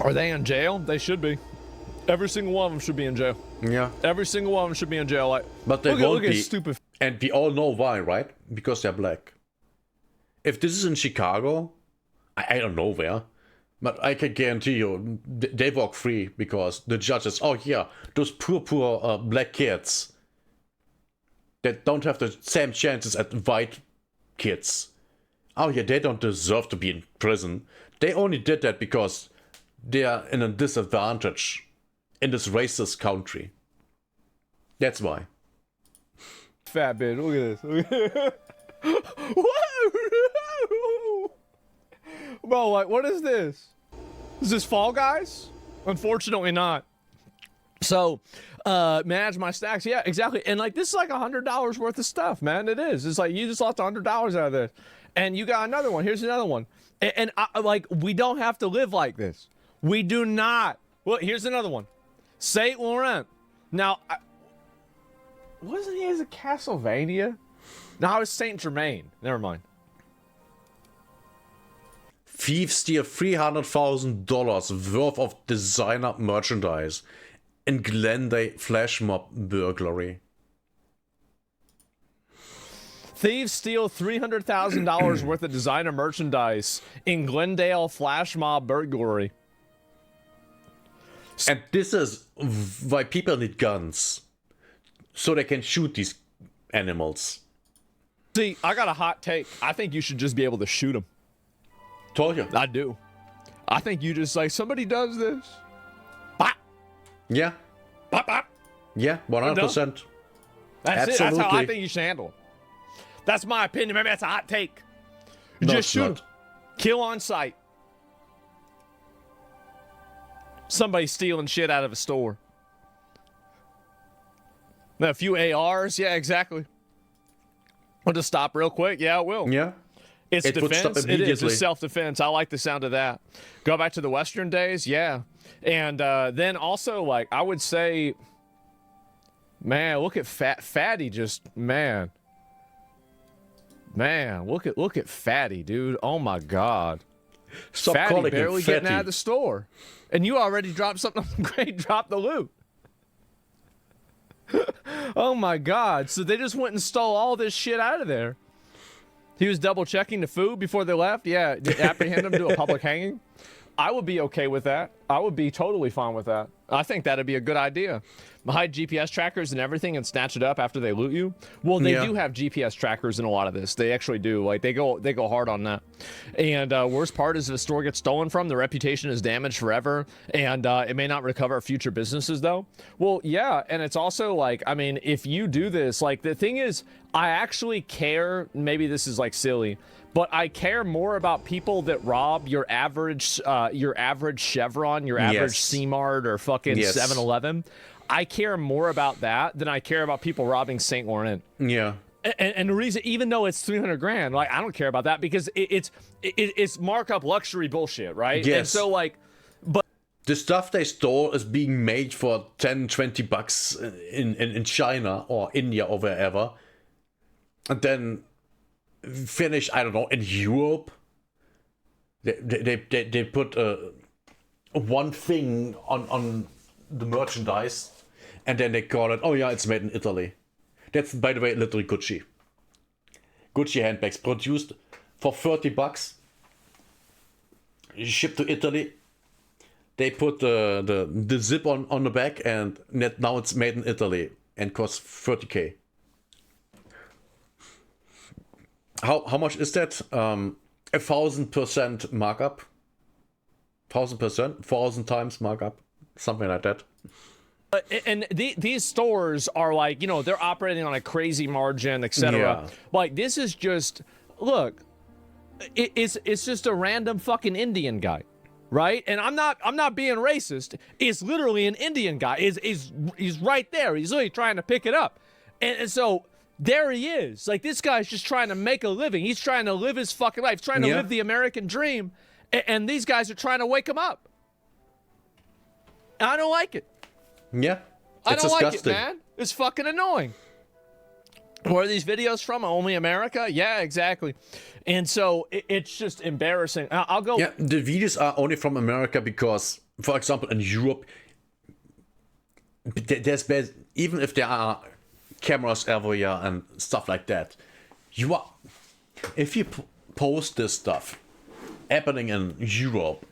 S2: Are they in jail? They should be. Every single one of them should be in jail.
S1: Yeah.
S2: Every single one of them should be in jail. Like,
S1: but they won't be.
S2: Stupid.
S1: And we all know why, right? Because they're black. If this is in Chicago, I don't know where, but I can guarantee you they walk free because the judges, oh yeah, those poor black kids that don't have the same chances as white kids. Oh yeah, they don't deserve to be in prison. They only did that because they are in a disadvantage in this racist country. That's why.
S2: Fat bitch, look at this. Bro, like, what is this? Is this Fall Guys? Unfortunately not. So, manage my stacks. Yeah, exactly. And, like, this is like $100 worth of stuff, man. It is. It's like you just lost $100 out of this. And you got another one. Here's another one. And like, we don't have to live like this. We do not. Well, here's another one. Saint Laurent. Now, wasn't he as a Castlevania? No, it was Saint Germain. Never mind.
S1: Thieves steal $300,000 worth of designer merchandise in Glendale flash mob burglary.
S2: Thieves steal $300,000 worth of designer merchandise in Glendale flash mob burglary.
S1: And this is why people need guns. So they can shoot these animals.
S2: See, I got a hot take. I think you should just be able to shoot them.
S1: Told you.
S2: I do. I think you just like, somebody does this. Bop.
S1: Yeah.
S2: Bop, bop.
S1: Yeah, 100%.
S2: That's it. That's how I think you should handle it. That's my opinion. Maybe that's a hot take.
S1: No,
S2: Just shoot 'em.
S1: not.
S2: Kill on sight. Somebody stealing shit out of a store. Now, a few ARs. Yeah, exactly. I'll just stop real quick. Yeah, it will.
S1: Yeah.
S2: It's
S1: It would stop
S2: defense. It is.
S1: immediately.
S2: It's self-defense. I like the sound of that. Go back to the Western days. Yeah. And then also, like, I would say, man, look at Fatty just, man. Man, look at Fatty, dude. Oh, my God.
S1: Stop
S2: Fatty
S1: calling
S2: barely
S1: him
S2: getting
S1: fatty.
S2: out of the store. And you already dropped something great. Drop the loot. Oh, my God. So they just went and stole all this shit out of there. He was double checking the food before they left. Yeah, apprehend him to a public hanging. I would be okay with that. I would be totally fine with that. I think that'd be a good idea. Hide GPS trackers and everything and snatch it up after they loot you. Well, they do have GPS trackers in a lot of this. They actually do. Like they go hard on that. And worst part is if a store gets stolen from, the reputation is damaged forever, and it may not recover future businesses though. Well, yeah, and it's also like, I mean, if you do this, like the thing is, I actually care. Maybe this is like silly, but I care more about people that rob your average Chevron, your average C-Mart or fucking 7-Eleven. I care more about that than I care about people robbing St. Laurent.
S1: Yeah.
S2: And the reason, even though it's $300,000, like I don't care about that because it's markup luxury bullshit, right?
S1: Yes.
S2: And so like, but
S1: The stuff they stole is being made for 10, 20 bucks in China or India or wherever. And then finish, I don't know, in Europe. They put one thing on the merchandise and then they call it, oh yeah, it's made in Italy. That's, by the way, literally Gucci. Gucci handbags produced for 30 bucks, shipped to Italy. They put the zip on the back and now it's made in Italy and costs 30k. How much is that? 1,000% markup. 1,000%, 1,000 times markup, something like that.
S2: And these stores are like, you know, they're operating on a crazy margin, etc.
S1: Yeah.
S2: Like this is just, look, it's just a random fucking Indian guy, right? And I'm not being racist. It's literally an Indian guy. He's right there. He's literally trying to pick it up, and so there he is. Like this guy's just trying to make a living. He's trying to live his fucking life, trying to live the American dream, and these guys are trying to wake him up. I don't like it.
S1: Yeah,
S2: I
S1: it's
S2: don't
S1: disgusting.
S2: like it, man. It's fucking annoying. Where are these videos from? Only America? Yeah, exactly. And so it's just embarrassing. I'll go.
S1: Yeah, the videos are only from America because, for example, in Europe, even if there are cameras everywhere and stuff like that, if you post this stuff happening in Europe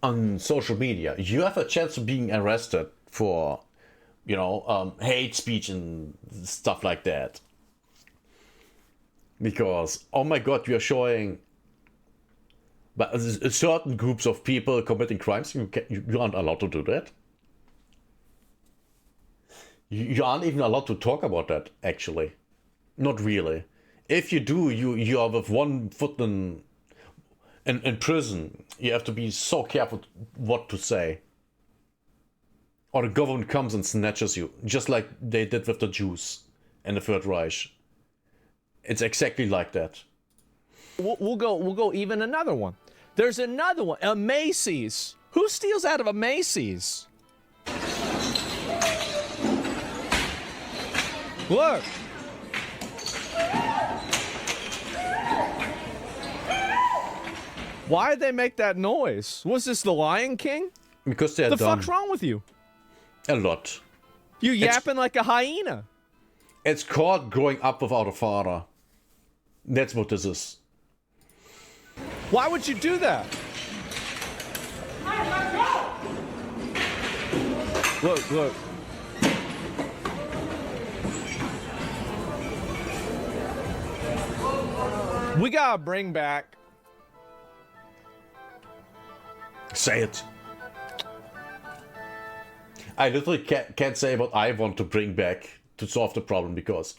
S1: on social media, you have a chance of being arrested for, you know, hate speech and stuff like that. Because, oh my god, you are showing but certain groups of people committing crimes. You aren't allowed to do that. You aren't even allowed to talk about that, actually. Not really. If you do, you are with one foot in prison. You have to be so careful what to say. Or the government comes and snatches you, just like they did with the Jews in the Third Reich. It's exactly like that.
S2: We'll go even another one. There's another one. A Macy's. Who steals out of a Macy's? Look. Why'd they make that noise? Was this the Lion King?
S1: Because they're
S2: The
S1: dumb.
S2: fuck's wrong with you?
S1: A lot.
S2: You yapping like a hyena.
S1: It's called growing up without a father. That's what this is.
S2: Why would you do that? Look, look. We gotta bring back.
S1: Say it. I literally can't say what I want to bring back to solve the problem because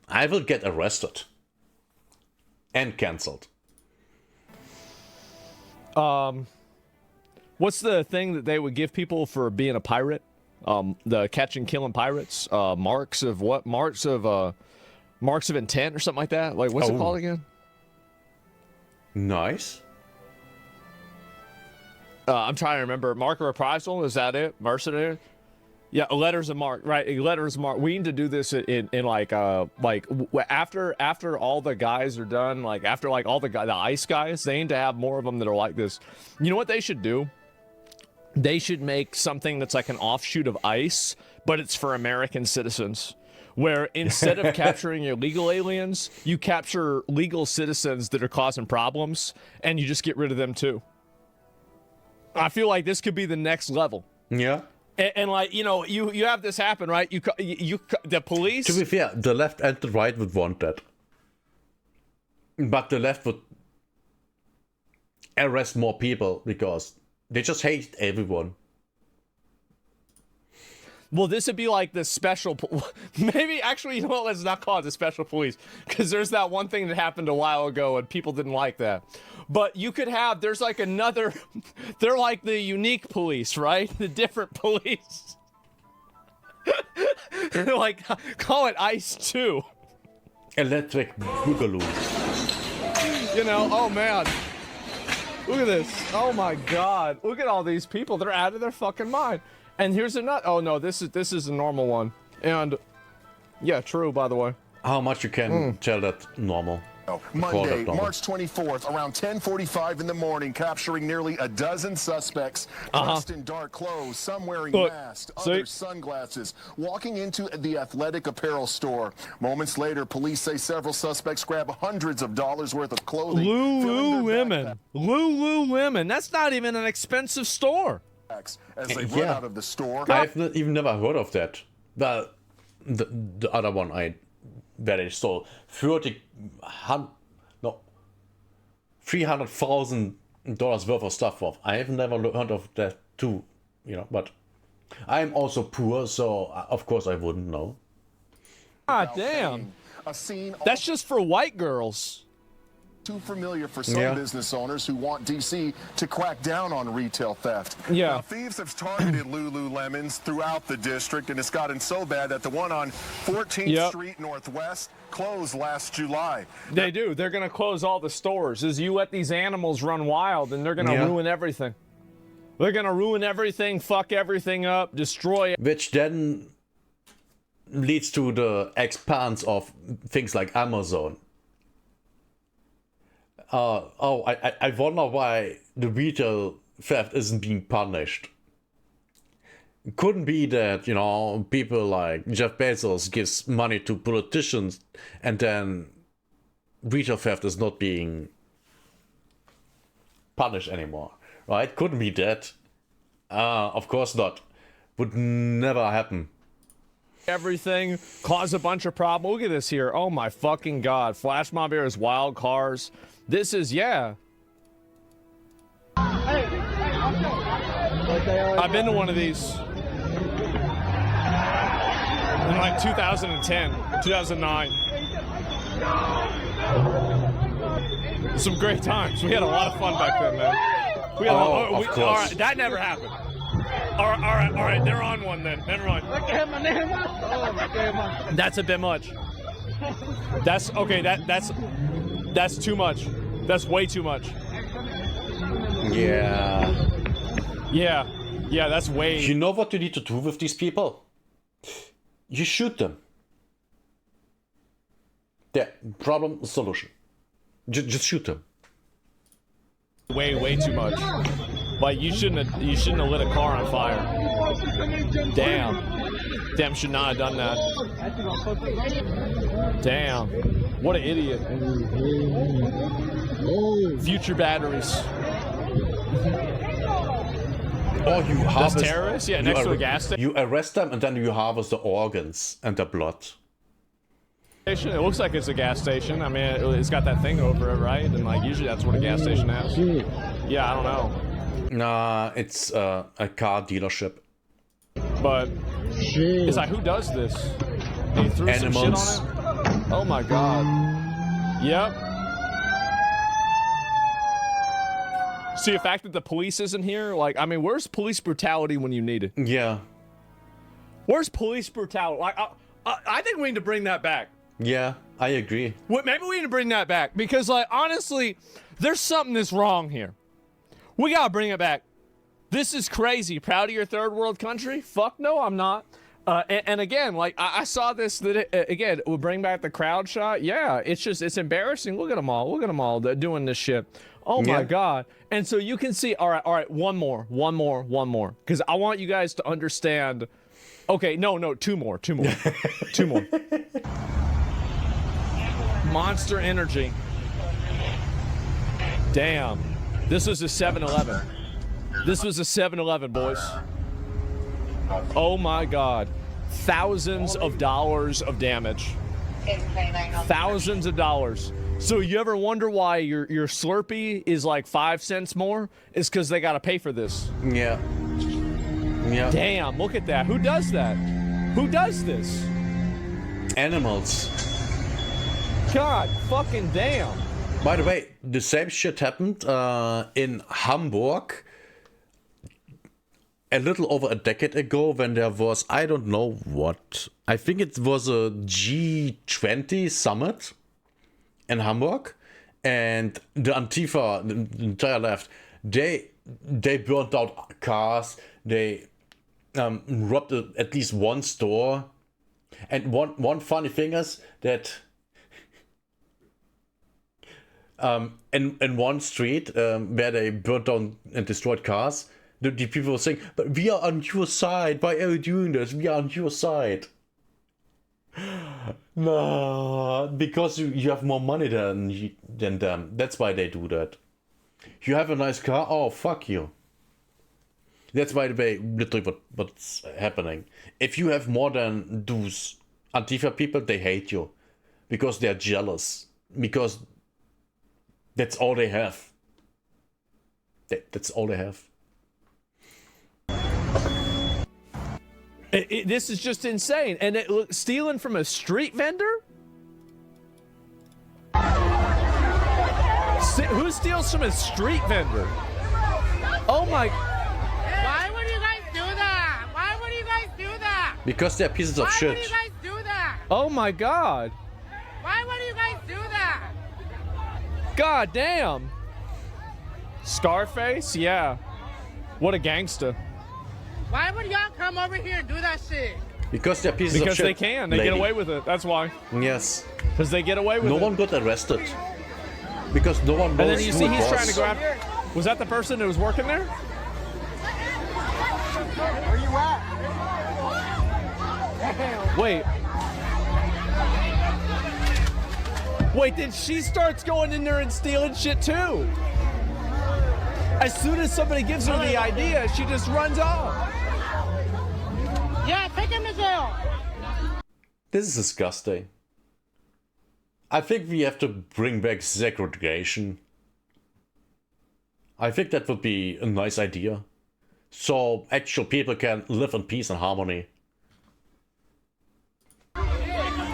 S1: I will get arrested and cancelled.
S2: What's the thing that they would give people for being a pirate? The catch and killing pirates. Marks of what? Marks of intent or something like that. Like what's it called again?
S1: Nice.
S2: I'm trying to remember. Mark of reprisal, is that it? Mercenary? Yeah, letters of mark, right? Letters of mark. We need to do this in like after all the guys are done, like after like all the ice guys, they need to have more of them that are like this. You know what they should do? They should make something that's like an offshoot of ICE, but it's for American citizens. Where instead of capturing illegal aliens, you capture legal citizens that are causing problems, and you just get rid of them too. I feel like this could be the next level.
S1: Yeah.
S2: And like, you know, you have this happen, right? You the police.
S1: To be fair, the left and the right would want that. But the left would arrest more people because they just hate everyone.
S2: Well, this would be like the special... Maybe, actually, you know what? Let's not call it the special police. Because there's that one thing that happened a while ago and people didn't like that. But you could have... There's like another... They're like the unique police, right? The different police. Like, call it ICE 2.
S1: Electric Boogaloo.
S2: You know, oh man. Look at this. Oh my god. Look at all these people. They're out of their fucking mind. And here's another. Oh no, this is a normal one. And yeah, true, by the way.
S1: How much you can tell that normal?
S8: Monday, March 24th, around 10:45 in the morning, capturing nearly a dozen suspects dressed in dark clothes, some wearing masks, others sunglasses, walking into the athletic apparel store. Moments later, police say several suspects grab hundreds of dollars worth of clothing.
S2: Lululemon. That's not even an expensive store.
S8: As they run out of the store.
S1: I've even never heard of that. The other one I stole $300,000 worth of stuff off. I have never heard of that too, you know. But I'm also poor, so of course I wouldn't know.
S2: Ah, damn. That's just for white girls.
S8: Too familiar for some business owners who want DC to crack down on retail theft.
S2: Yeah.
S8: Now, thieves have targeted Lululemons throughout the district, and it's gotten so bad that the one on 14th Street Northwest closed last July.
S2: They do. They're going to close all the stores as you let these animals run wild, and they're going to ruin everything. They're going to ruin everything, fuck everything up, destroy it.
S1: Which then leads to the expanse of things like Amazon. I wonder why the retail theft isn't being punished. It couldn't be that, you know, people like Jeff Bezos gives money to politicians and then retail theft is not being punished anymore, right? Couldn't be that. Of course not. Would never happen.
S2: Everything, cause a bunch of problems. Look at this here. Oh my fucking god. Flash mob here is wild cars. This is, I've been to one of these in like 2010, 2009. Some great times. We had a lot of fun back then, man. We had
S1: of course.
S2: All right, that never happened. All right. They're on one then. Never mind. That's a bit much. That's okay. That's too much. That's way too much. Yeah, that's way...
S1: You know what you need to do with these people? You shoot them. Yeah, problem, solution. Just shoot them.
S2: Way too much. Like, you shouldn't have lit a car on fire. Damn. Damn, should not have done that. Damn. What an idiot. Future batteries.
S1: Or you harvest
S2: terrorists? Yeah, next to a gas station.
S1: You arrest them and then you harvest the organs and the blood.
S2: It looks like it's a gas station. I mean, it's got that thing over it, right? And like usually that's what a gas station has. Yeah, I don't know.
S1: Nah, it's a car dealership.
S2: But it's like, who does this? They threw some shit on it? Oh my god. Yep. See, the fact that the police isn't here, like, I mean, where's police brutality when you need it?
S1: Yeah.
S2: Where's police brutality? Like, I think we need to bring that back.
S1: Yeah, I agree.
S2: Maybe we need to bring that back because, like, honestly, there's something that's wrong here. We gotta bring it back. This is crazy. Proud of your third world country? Fuck no, I'm not. And again, like, I saw this, that again, we'll bring back the crowd shot. Yeah, it's embarrassing. Look at them all. Look at them all doing this shit. Oh my God. And so you can see, all right, one more. Because I want you guys to understand. Okay, no, two more. Two more. Monster Energy. Damn. This was a 7-Eleven. This was a 7-Eleven, boys. Oh my God. Thousands of dollars of damage. Thousands of dollars. So you ever wonder why your Slurpee is like 5 cents more? It's because they got to pay for this.
S1: Yeah. Yeah.
S2: Damn, look at that. Who does that? Who does this?
S1: Animals.
S2: God fucking damn.
S1: By the way, the same shit happened in Hamburg a little over a decade ago when there was, I don't know what, I think it was a G20 summit in Hamburg, and the Antifa, the entire left, they burnt out cars, they robbed at least one store, and one funny thing is that in one street where they burnt down and destroyed cars, the people were saying, but we are on your side, why are you doing this? We are on your side. No, because you have more money than them. That's why they do that. You have a nice car? Oh, fuck you. That's by the way, literally what's happening. If you have more than those Antifa people, they hate you. Because they're jealous. Because that's all they have. That's all they have.
S2: This is just insane. And stealing from a street vendor? Who steals from a street vendor? Oh my...
S9: Why would you guys do that? Why would you guys do that?
S1: Because they're pieces of shit.
S9: Why would you guys do that?
S2: Oh my God.
S9: Why would you guys do that?
S2: God damn. Scarface? Yeah. What a gangster.
S9: Why would y'all come over here and do that shit?
S1: Because they're pieces of shit.
S2: Because they can. They get away with it. That's why.
S1: Yes.
S2: Because they get away with it.
S1: No one got arrested. Because no one knows.
S2: And then you see he's trying to grab... Was that the person who was working there?
S3: Where you at?
S2: Wait, then she starts going in there and stealing shit too. As soon as somebody gives her the idea, she just runs off.
S9: Yeah, take him to jail.
S1: This is disgusting. I think we have to bring back segregation. I think that would be a nice idea. So actual people can live in peace and harmony.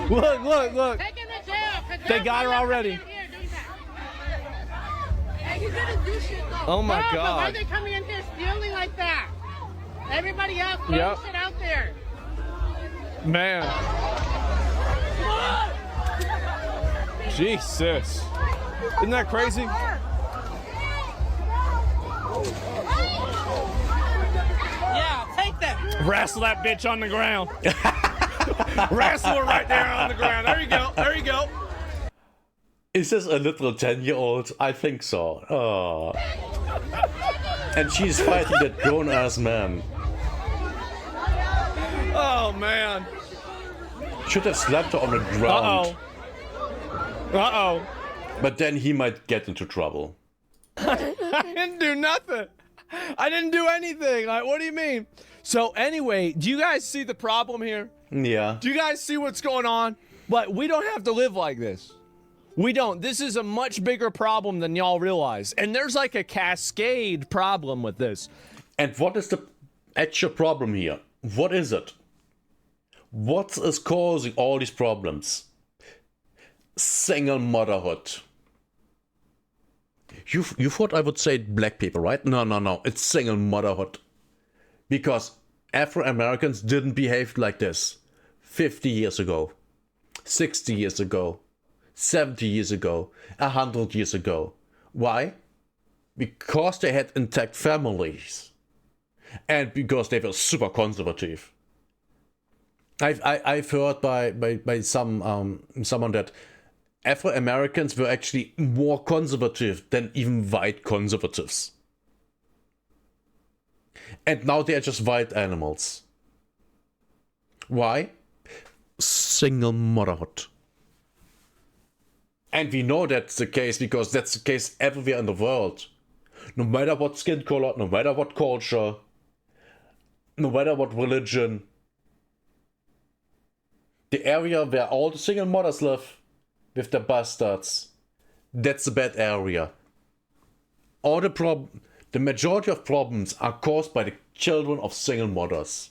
S2: Look.
S9: Take him to jail.
S2: They got her already.
S9: He's gonna do shit though.
S2: Oh my
S9: God.
S2: God.
S9: Why are they coming in here stealing like that? Everybody else throwing shit out there.
S2: Man. Jesus. Isn't that crazy?
S9: Yeah, take that.
S2: Wrestle that bitch on the ground. Wrestle her right there on the ground. There you go.
S1: Is this a little 10-year-old? I think so. Oh. And she's fighting that grown-ass man.
S2: Oh Oh, man.
S1: Should have slapped her on the ground.
S2: Uh-oh.
S1: But then he might get into trouble.
S2: I didn't do nothing. I didn't do anything. Like, what do you mean? So anyway, do you guys see the problem here?
S1: Yeah.
S2: Do you guys see what's going on? But we don't have to live like this. We don't. This is a much bigger problem than y'all realize. And there's like a cascade problem with this.
S1: And what is the actual problem here? What is it? What is causing all these problems? Single motherhood. You thought I would say black people, right? No. It's single motherhood. Because Afro-Americans didn't behave like this 50 years ago, 60 years ago, 70 years ago, 100 years ago. Why? Because they had intact families. And because they were super conservative. I've heard by someone that Afro-Americans were actually more conservative than even white conservatives. And now they are just white animals. Why? Single motherhood. And we know that's the case because that's the case everywhere in the world. No matter what skin color, no matter what culture, no matter what religion. The area where all the single mothers live with their bastards, that's a bad area. The majority of problems are caused by the children of single mothers.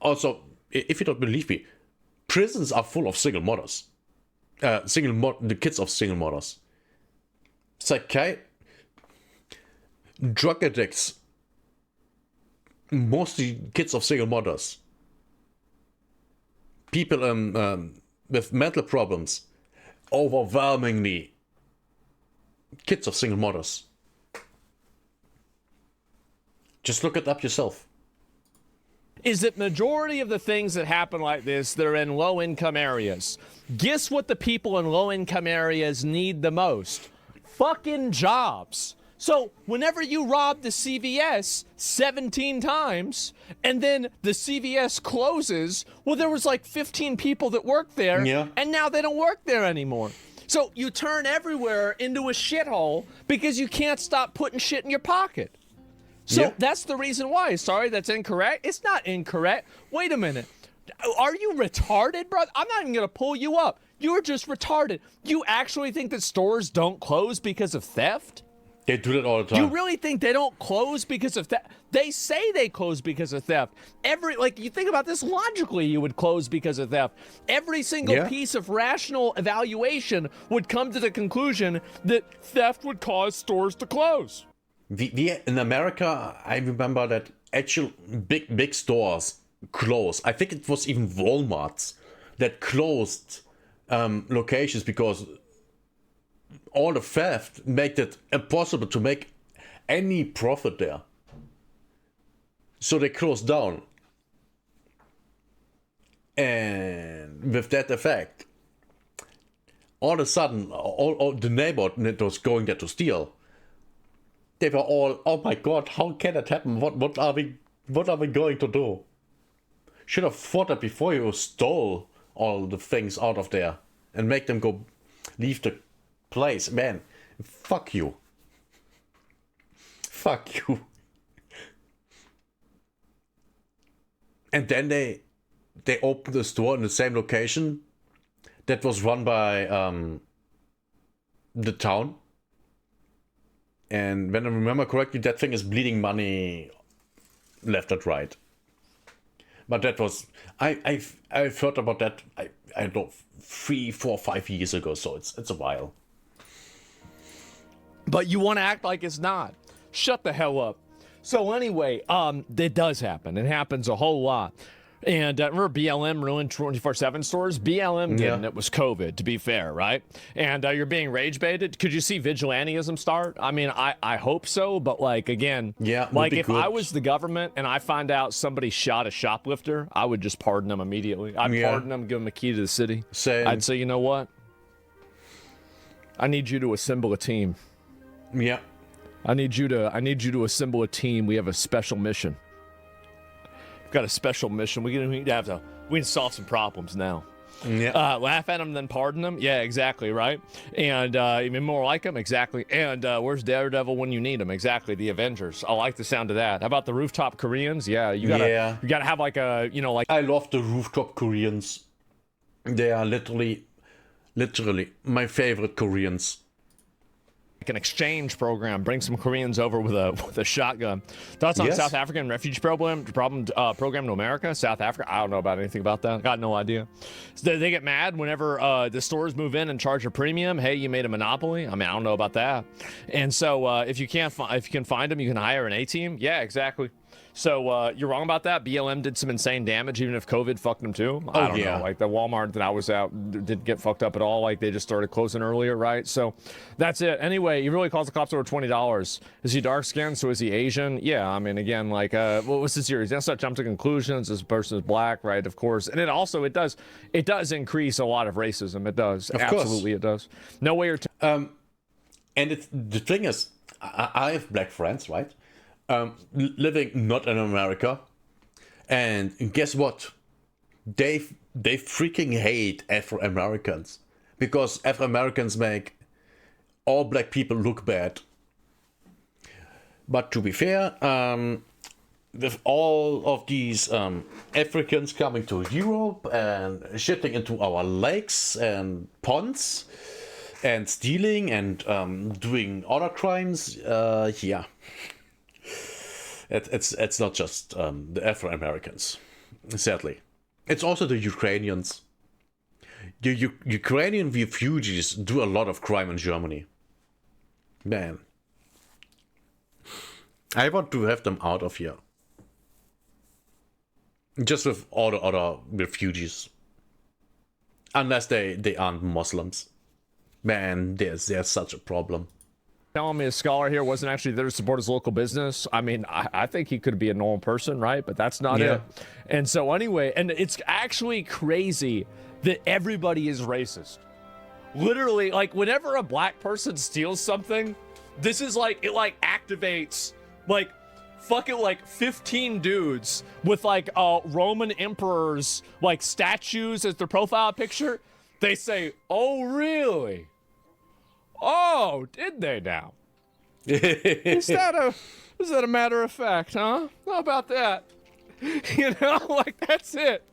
S1: Also, if you don't believe me, prisons are full of single mothers. The kids of single mothers. Drug addicts. Mostly kids of single mothers. People with mental problems. Overwhelmingly kids of single mothers. Just look it up yourself.
S2: Is that majority of the things that happen like this, they're in low-income areas. Guess what the people in low-income areas need the most? Fucking jobs. So whenever you rob the CVS 17 times and then the CVS closes, well, there was like 15 people that worked there, and now they don't work there anymore. So you turn everywhere into a shithole because you can't stop putting shit in your pocket. So that's the reason why. Sorry, that's incorrect. It's not incorrect. Wait a minute. Are you retarded, brother? I'm not even going to pull you up. You're just retarded. You actually think that stores don't close because of theft?
S1: They do that all the time.
S2: You really think they don't close because of theft? They say they close because of theft. You think about this logically, you would close because of theft. Every single piece of rational evaluation would come to the conclusion that theft would cause stores to close.
S1: In America, I remember that actual big stores closed. I think it was even Walmart's that closed locations because all the theft made it impossible to make any profit there. So they closed down. And with that effect, all of a sudden, all the neighborhood that was going there to steal, they were all, oh my god, how can that happen? What are we going to do? Should have thought that before you stole all the things out of there and make them go leave the place. Man, fuck you. Fuck you. And then they opened a store in the same location that was run by the town. And when I remember correctly, that thing is bleeding money left and right. But that was I've heard about that I don't know 3, 4, 5 years ago, so it's a while.
S2: But you want to act like it's not. Shut the hell up. So anyway, it does happen. It happens a whole lot. And remember BLM ruined 24/7 stores? BLM didn't. It was COVID, to be fair, right? And you're being rage baited. Could you see vigilantism start? I mean, I hope so, but like, again, like if I was the government and I find out somebody shot a shoplifter, I would just pardon them immediately. I'd pardon them, give them a key to the city.
S1: Same.
S2: I'd say, you know what? I need you to assemble a team.
S1: Yeah.
S2: I need you to assemble a team. We have a special mission. got a special mission. We can solve some problems now.
S1: Yeah.
S2: Laugh at them, then pardon them. Yeah, exactly, right? And even more like them, exactly. And where's Daredevil when you need him? Exactly, the Avengers. I like the sound of that. How about the rooftop Koreans? Yeah, you gotta have like a, like.
S1: I love the rooftop Koreans. They are literally my favorite Koreans.
S2: An exchange program, bring some Koreans over with a shotgun. Thoughts on South African refugee program to America? South Africa? I don't know about anything about that. Got no idea. So they get mad whenever the stores move in and charge a premium. Hey, you made a monopoly. I mean, I don't know about that. And so if you can find them, you can hire an A-team. Yeah, exactly. So you're wrong about that. BLM did some insane damage, even if COVID fucked them too. I don't know. Like the Walmart that I was out didn't get fucked up at all. Like they just started closing earlier, right? So that's it. Anyway, he really calls the cops over $20. Is he dark skinned? So is he Asian? Yeah. I mean, again, like what was the series? That's not jump to conclusions. This person is black, right? Of course. And it does increase a lot of racism. It does. Absolutely, it does. No way or
S1: and the thing is, I have black friends, right? Living not in America, and guess what? They freaking hate Afro-Americans because Afro-Americans make all black people look bad. But to be fair, with all of these Africans coming to Europe and shitting into our lakes and ponds and stealing and doing other crimes, yeah. It's not just the Afro-Americans, sadly. It's also the Ukrainians. The Ukrainian refugees do a lot of crime in Germany. Man. I want to have them out of here. Just with all the other refugees. Unless they aren't Muslims. Man, there's such a problem.
S2: Telling me a scholar here wasn't actually there to support his local business. I mean, I think he could be a normal person, right? But that's not it. And so anyway, and it's actually crazy that everybody is racist. Literally, like whenever a black person steals something, this is like, it like activates like fucking like 15 dudes with like Roman emperors like statues as their profile picture. They say, "Oh, really? Oh, did they now? Is that a matter of fact, huh? How about that?" You know, like that's it.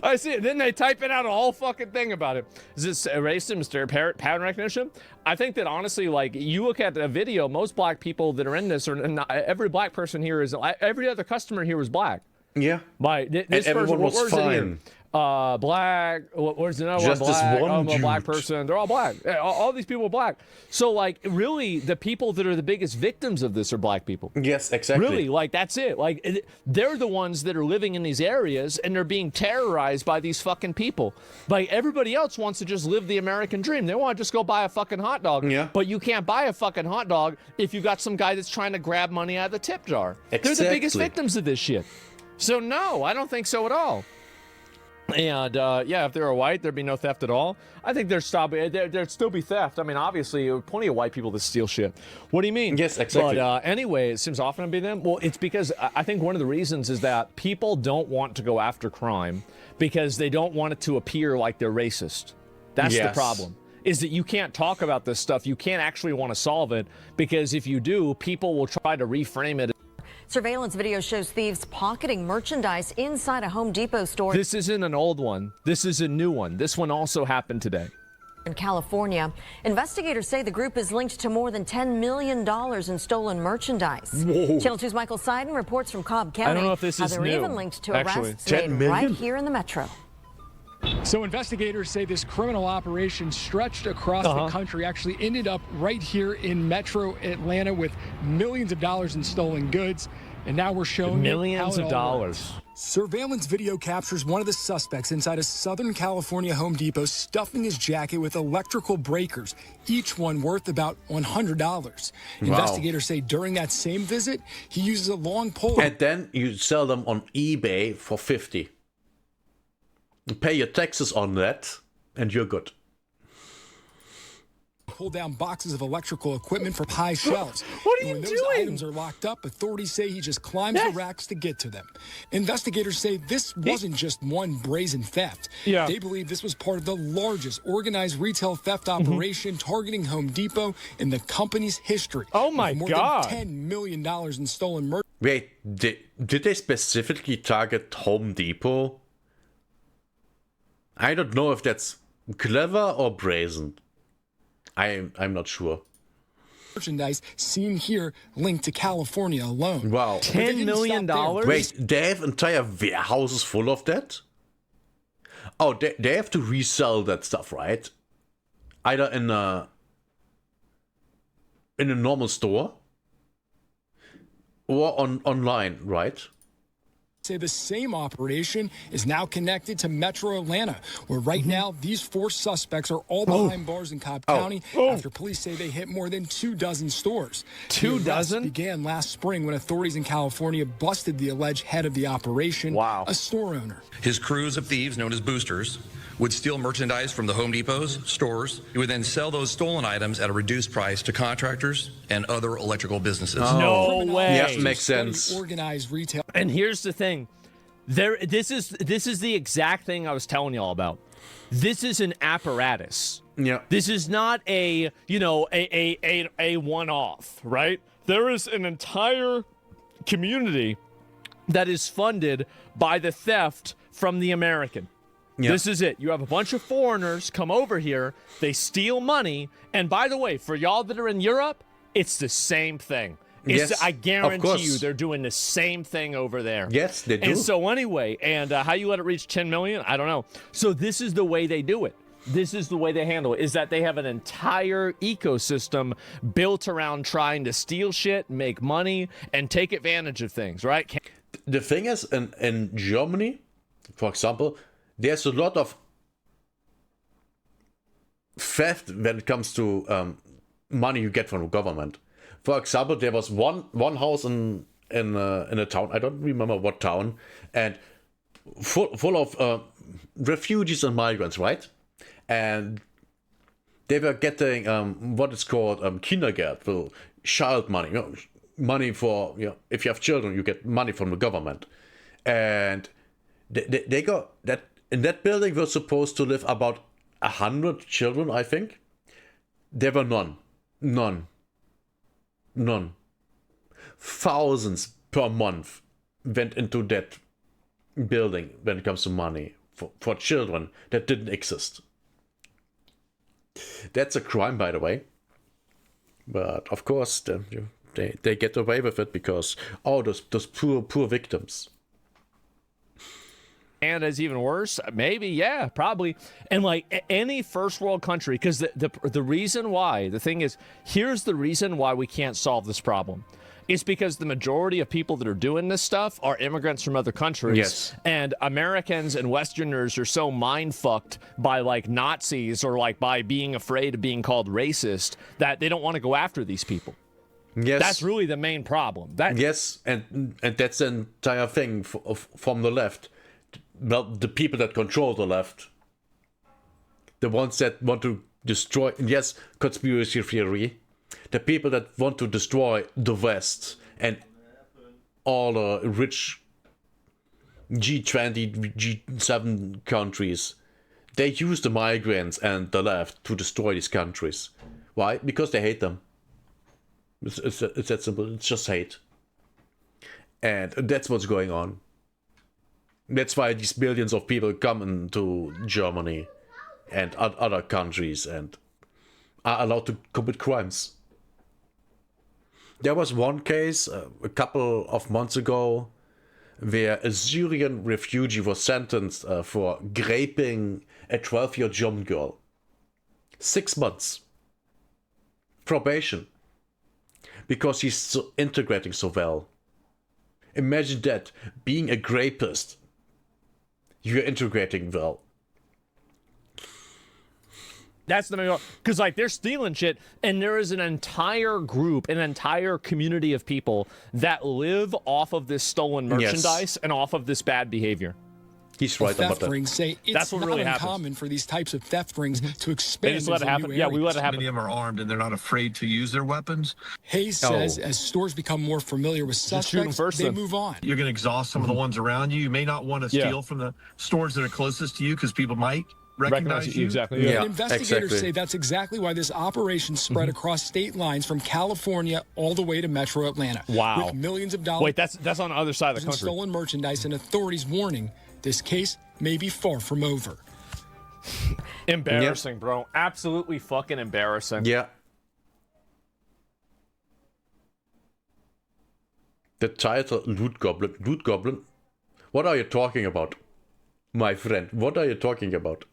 S2: I see it. Then they type it out a whole fucking thing about it. Is this racism, pattern recognition? I think that honestly, like you look at the video, most black people that are in this, or not, every black person here is, every other customer here is black.
S1: Yeah.
S2: This
S1: and everyone was fine.
S2: Black, where's another
S1: just
S2: one? Black,
S1: this one
S2: a black
S1: dude.
S2: person. They're all black. All these people are black. So, like, really, the people that are the biggest victims of this are black people.
S1: Yes, exactly.
S2: Really, like, that's it. Like, they're the ones that are living in these areas, and they're being terrorized by these fucking people. Like, everybody else wants to just live the American dream. They want to just go buy a fucking hot dog.
S1: Yeah.
S2: But you can't buy a fucking hot dog if you got some guy that's trying to grab money out of the tip jar.
S1: Exactly.
S2: They're the biggest victims of this shit. So, no, I don't think so at all. And yeah, if they were white, there'd be no theft at all. I think there'd still be theft. I mean, obviously, plenty of white people that steal shit. What do you mean?
S1: Yes, exactly.
S2: But anyway, it seems often to be them. Well, it's because I think one of the reasons is that people don't want to go after crime because they don't want it to appear like they're racist. That's the problem. Is that you can't talk about this stuff. You can't actually want to solve it because if you do, people will try to reframe it.
S10: Surveillance video shows thieves pocketing merchandise inside a Home Depot store.
S2: This isn't an old one. This is a new one. This one also happened today.
S10: In California, investigators say the group is linked to more than $10 million in stolen merchandise.
S2: Whoa.
S10: Channel 2's Michael Seiden reports from Cobb County.
S2: I don't know if this is
S10: they're
S2: new.
S10: even linked to
S2: Actually,
S10: arrests made right here in the metro.
S11: So investigators say this criminal operation stretched across the country, actually ended up right here in metro Atlanta with millions of dollars in stolen goods. And now we're showing
S2: millions of dollars.
S11: Surveillance video captures one of the suspects inside a Southern California Home Depot stuffing his jacket with electrical breakers, each one worth about $100. Wow. Investigators say during that same visit, he uses a long pole.
S1: And then you sell them on eBay for $50. You pay your taxes on that, and you're good.
S11: pull down boxes of electrical equipment from high shelves.
S2: What are
S11: and
S2: you
S11: when
S2: doing?
S11: those items are locked up, authorities say he just climbs the racks to get to them. Investigators say this wasn't just one brazen theft.
S2: Yeah.
S11: They believe this was part of the largest organized retail theft operation targeting Home Depot in the company's history.
S2: Oh my
S11: more
S2: God.
S11: than $10 million in stolen merchandise.
S1: Wait, did they specifically target Home Depot? I don't know if that's clever or brazen. I'm not sure.
S11: Merchandise seen here linked to California alone.
S1: Wow.
S2: $10 million?
S1: Wait, they have entire warehouses full of that? Oh, they have to resell that stuff, right? Either in a normal store or online, right?
S11: Say the same operation is now connected to Metro Atlanta, where right now these 4 suspects are all behind bars in Cobb County after police say they hit more than 24 stores.
S2: 24?
S11: Began last spring when authorities in California busted the alleged head of the operation, a store owner.
S12: His crews of thieves, known as boosters, would steal merchandise from the Home Depots, stores. He would then sell those stolen items at a reduced price to contractors and other electrical businesses.
S2: No way.
S1: Yeah, makes sense.
S11: Organized retail.
S2: And here's the thing. This is the exact thing I was telling y'all about. This is an apparatus.
S1: Yeah.
S2: This is not a one-off, right? There is an entire community that is funded by the theft from the American.
S1: Yeah.
S2: This is it. You have a bunch of foreigners come over here, they steal money, and by the way, for y'all that are in Europe, it's the same thing.
S1: Yes,
S2: I
S1: of
S2: guarantee
S1: course.
S2: you they're doing the same thing over there.
S1: Yes, they do.
S2: And so anyway, how you let it reach 10 million? I don't know. So this is the way they do it. This is the way they handle it, is that they have an entire ecosystem built around trying to steal shit, make money, and take advantage of things, right?
S1: The thing is, in Germany, for example, there's a lot of theft when it comes to money you get from the government. For example, there was one house in a town, I don't remember what town, and full of refugees and migrants, right? And they were getting what is called Kindergeld, so child money, money for, if you have children, you get money from the government. And they got that. In that building were supposed to live about 100 children, I think. There were none. Thousands per month went into that building when it comes to money for children that didn't exist. That's a crime, by the way. But of course, they get away with it because those poor victims.
S2: And it's even worse, maybe, yeah, probably. And like any first world country, because the reason why, the thing is, here's the reason why we can't solve this problem. It's because the majority of people that are doing this stuff are immigrants from other countries.
S1: Yes.
S2: And Americans and Westerners are so mind-fucked by like Nazis or like by being afraid of being called racist that they don't want to go after these people.
S1: Yes.
S2: That's really the main problem.
S1: Yes, and that's the entire thing from the left. Well, the people that control the left, the ones that want to destroy, yes, conspiracy theory, the people that want to destroy the West and all the rich G20, G7 countries, they use the migrants and the left to destroy these countries. Why? Because they hate them. It's that simple. It's just hate. And that's what's going on. That's why these billions of people come into Germany and other countries and are allowed to commit crimes. There was one case a couple of months ago where a Syrian refugee was sentenced for raping a 12-year German girl. 6 months. Probation. Because he's integrating so well. Imagine that, being a rapist. You're integrating well.
S2: That's the main, because like they're stealing shit, and there is an entire group, an entire community of people that live off of this stolen merchandise and off of this bad behavior.
S1: He's right about
S11: theft
S1: that.
S11: rings say it's not uncommon for these types of theft rings to expand.
S2: They just let it happen. Yeah, we let it happen.
S13: Many of them are armed and they're not afraid to use their weapons.
S11: Hayes says as stores become more familiar with suspects, they move on.
S13: You're going to exhaust some of the ones around you. You may not want to steal from the stores that are closest to you because people might recognize you.
S2: Exactly.
S11: And investigators say that's exactly why this operation spread across state lines from California all the way to Metro Atlanta.
S2: Wow.
S11: With millions of dollars.
S2: Wait, that's on the other side of the country.
S11: Stolen merchandise, and authorities warning this case may be far from over.
S2: Embarrassing, bro. Absolutely fucking embarrassing.
S1: Yeah. The title Loot Goblin. Loot Goblin? What are you talking about? My friend, what are you talking about?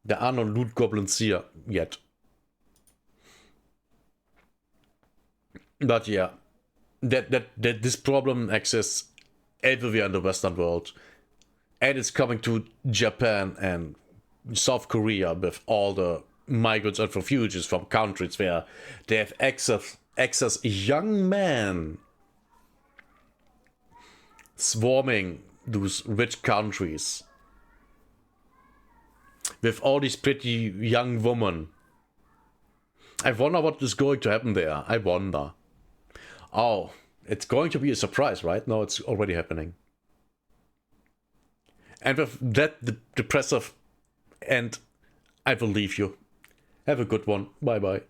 S1: There are no Loot Goblins here yet. But yeah, that this problem exists everywhere in the Western world. And it's coming to Japan and South Korea with all the migrants and refugees from countries where they have access young men swarming those rich countries with all these pretty young women. I wonder what is going to happen there. I wonder. Oh, it's going to be a surprise, right? No, it's already happening. And with that depressive end, I will leave you. Have a good one. Bye bye.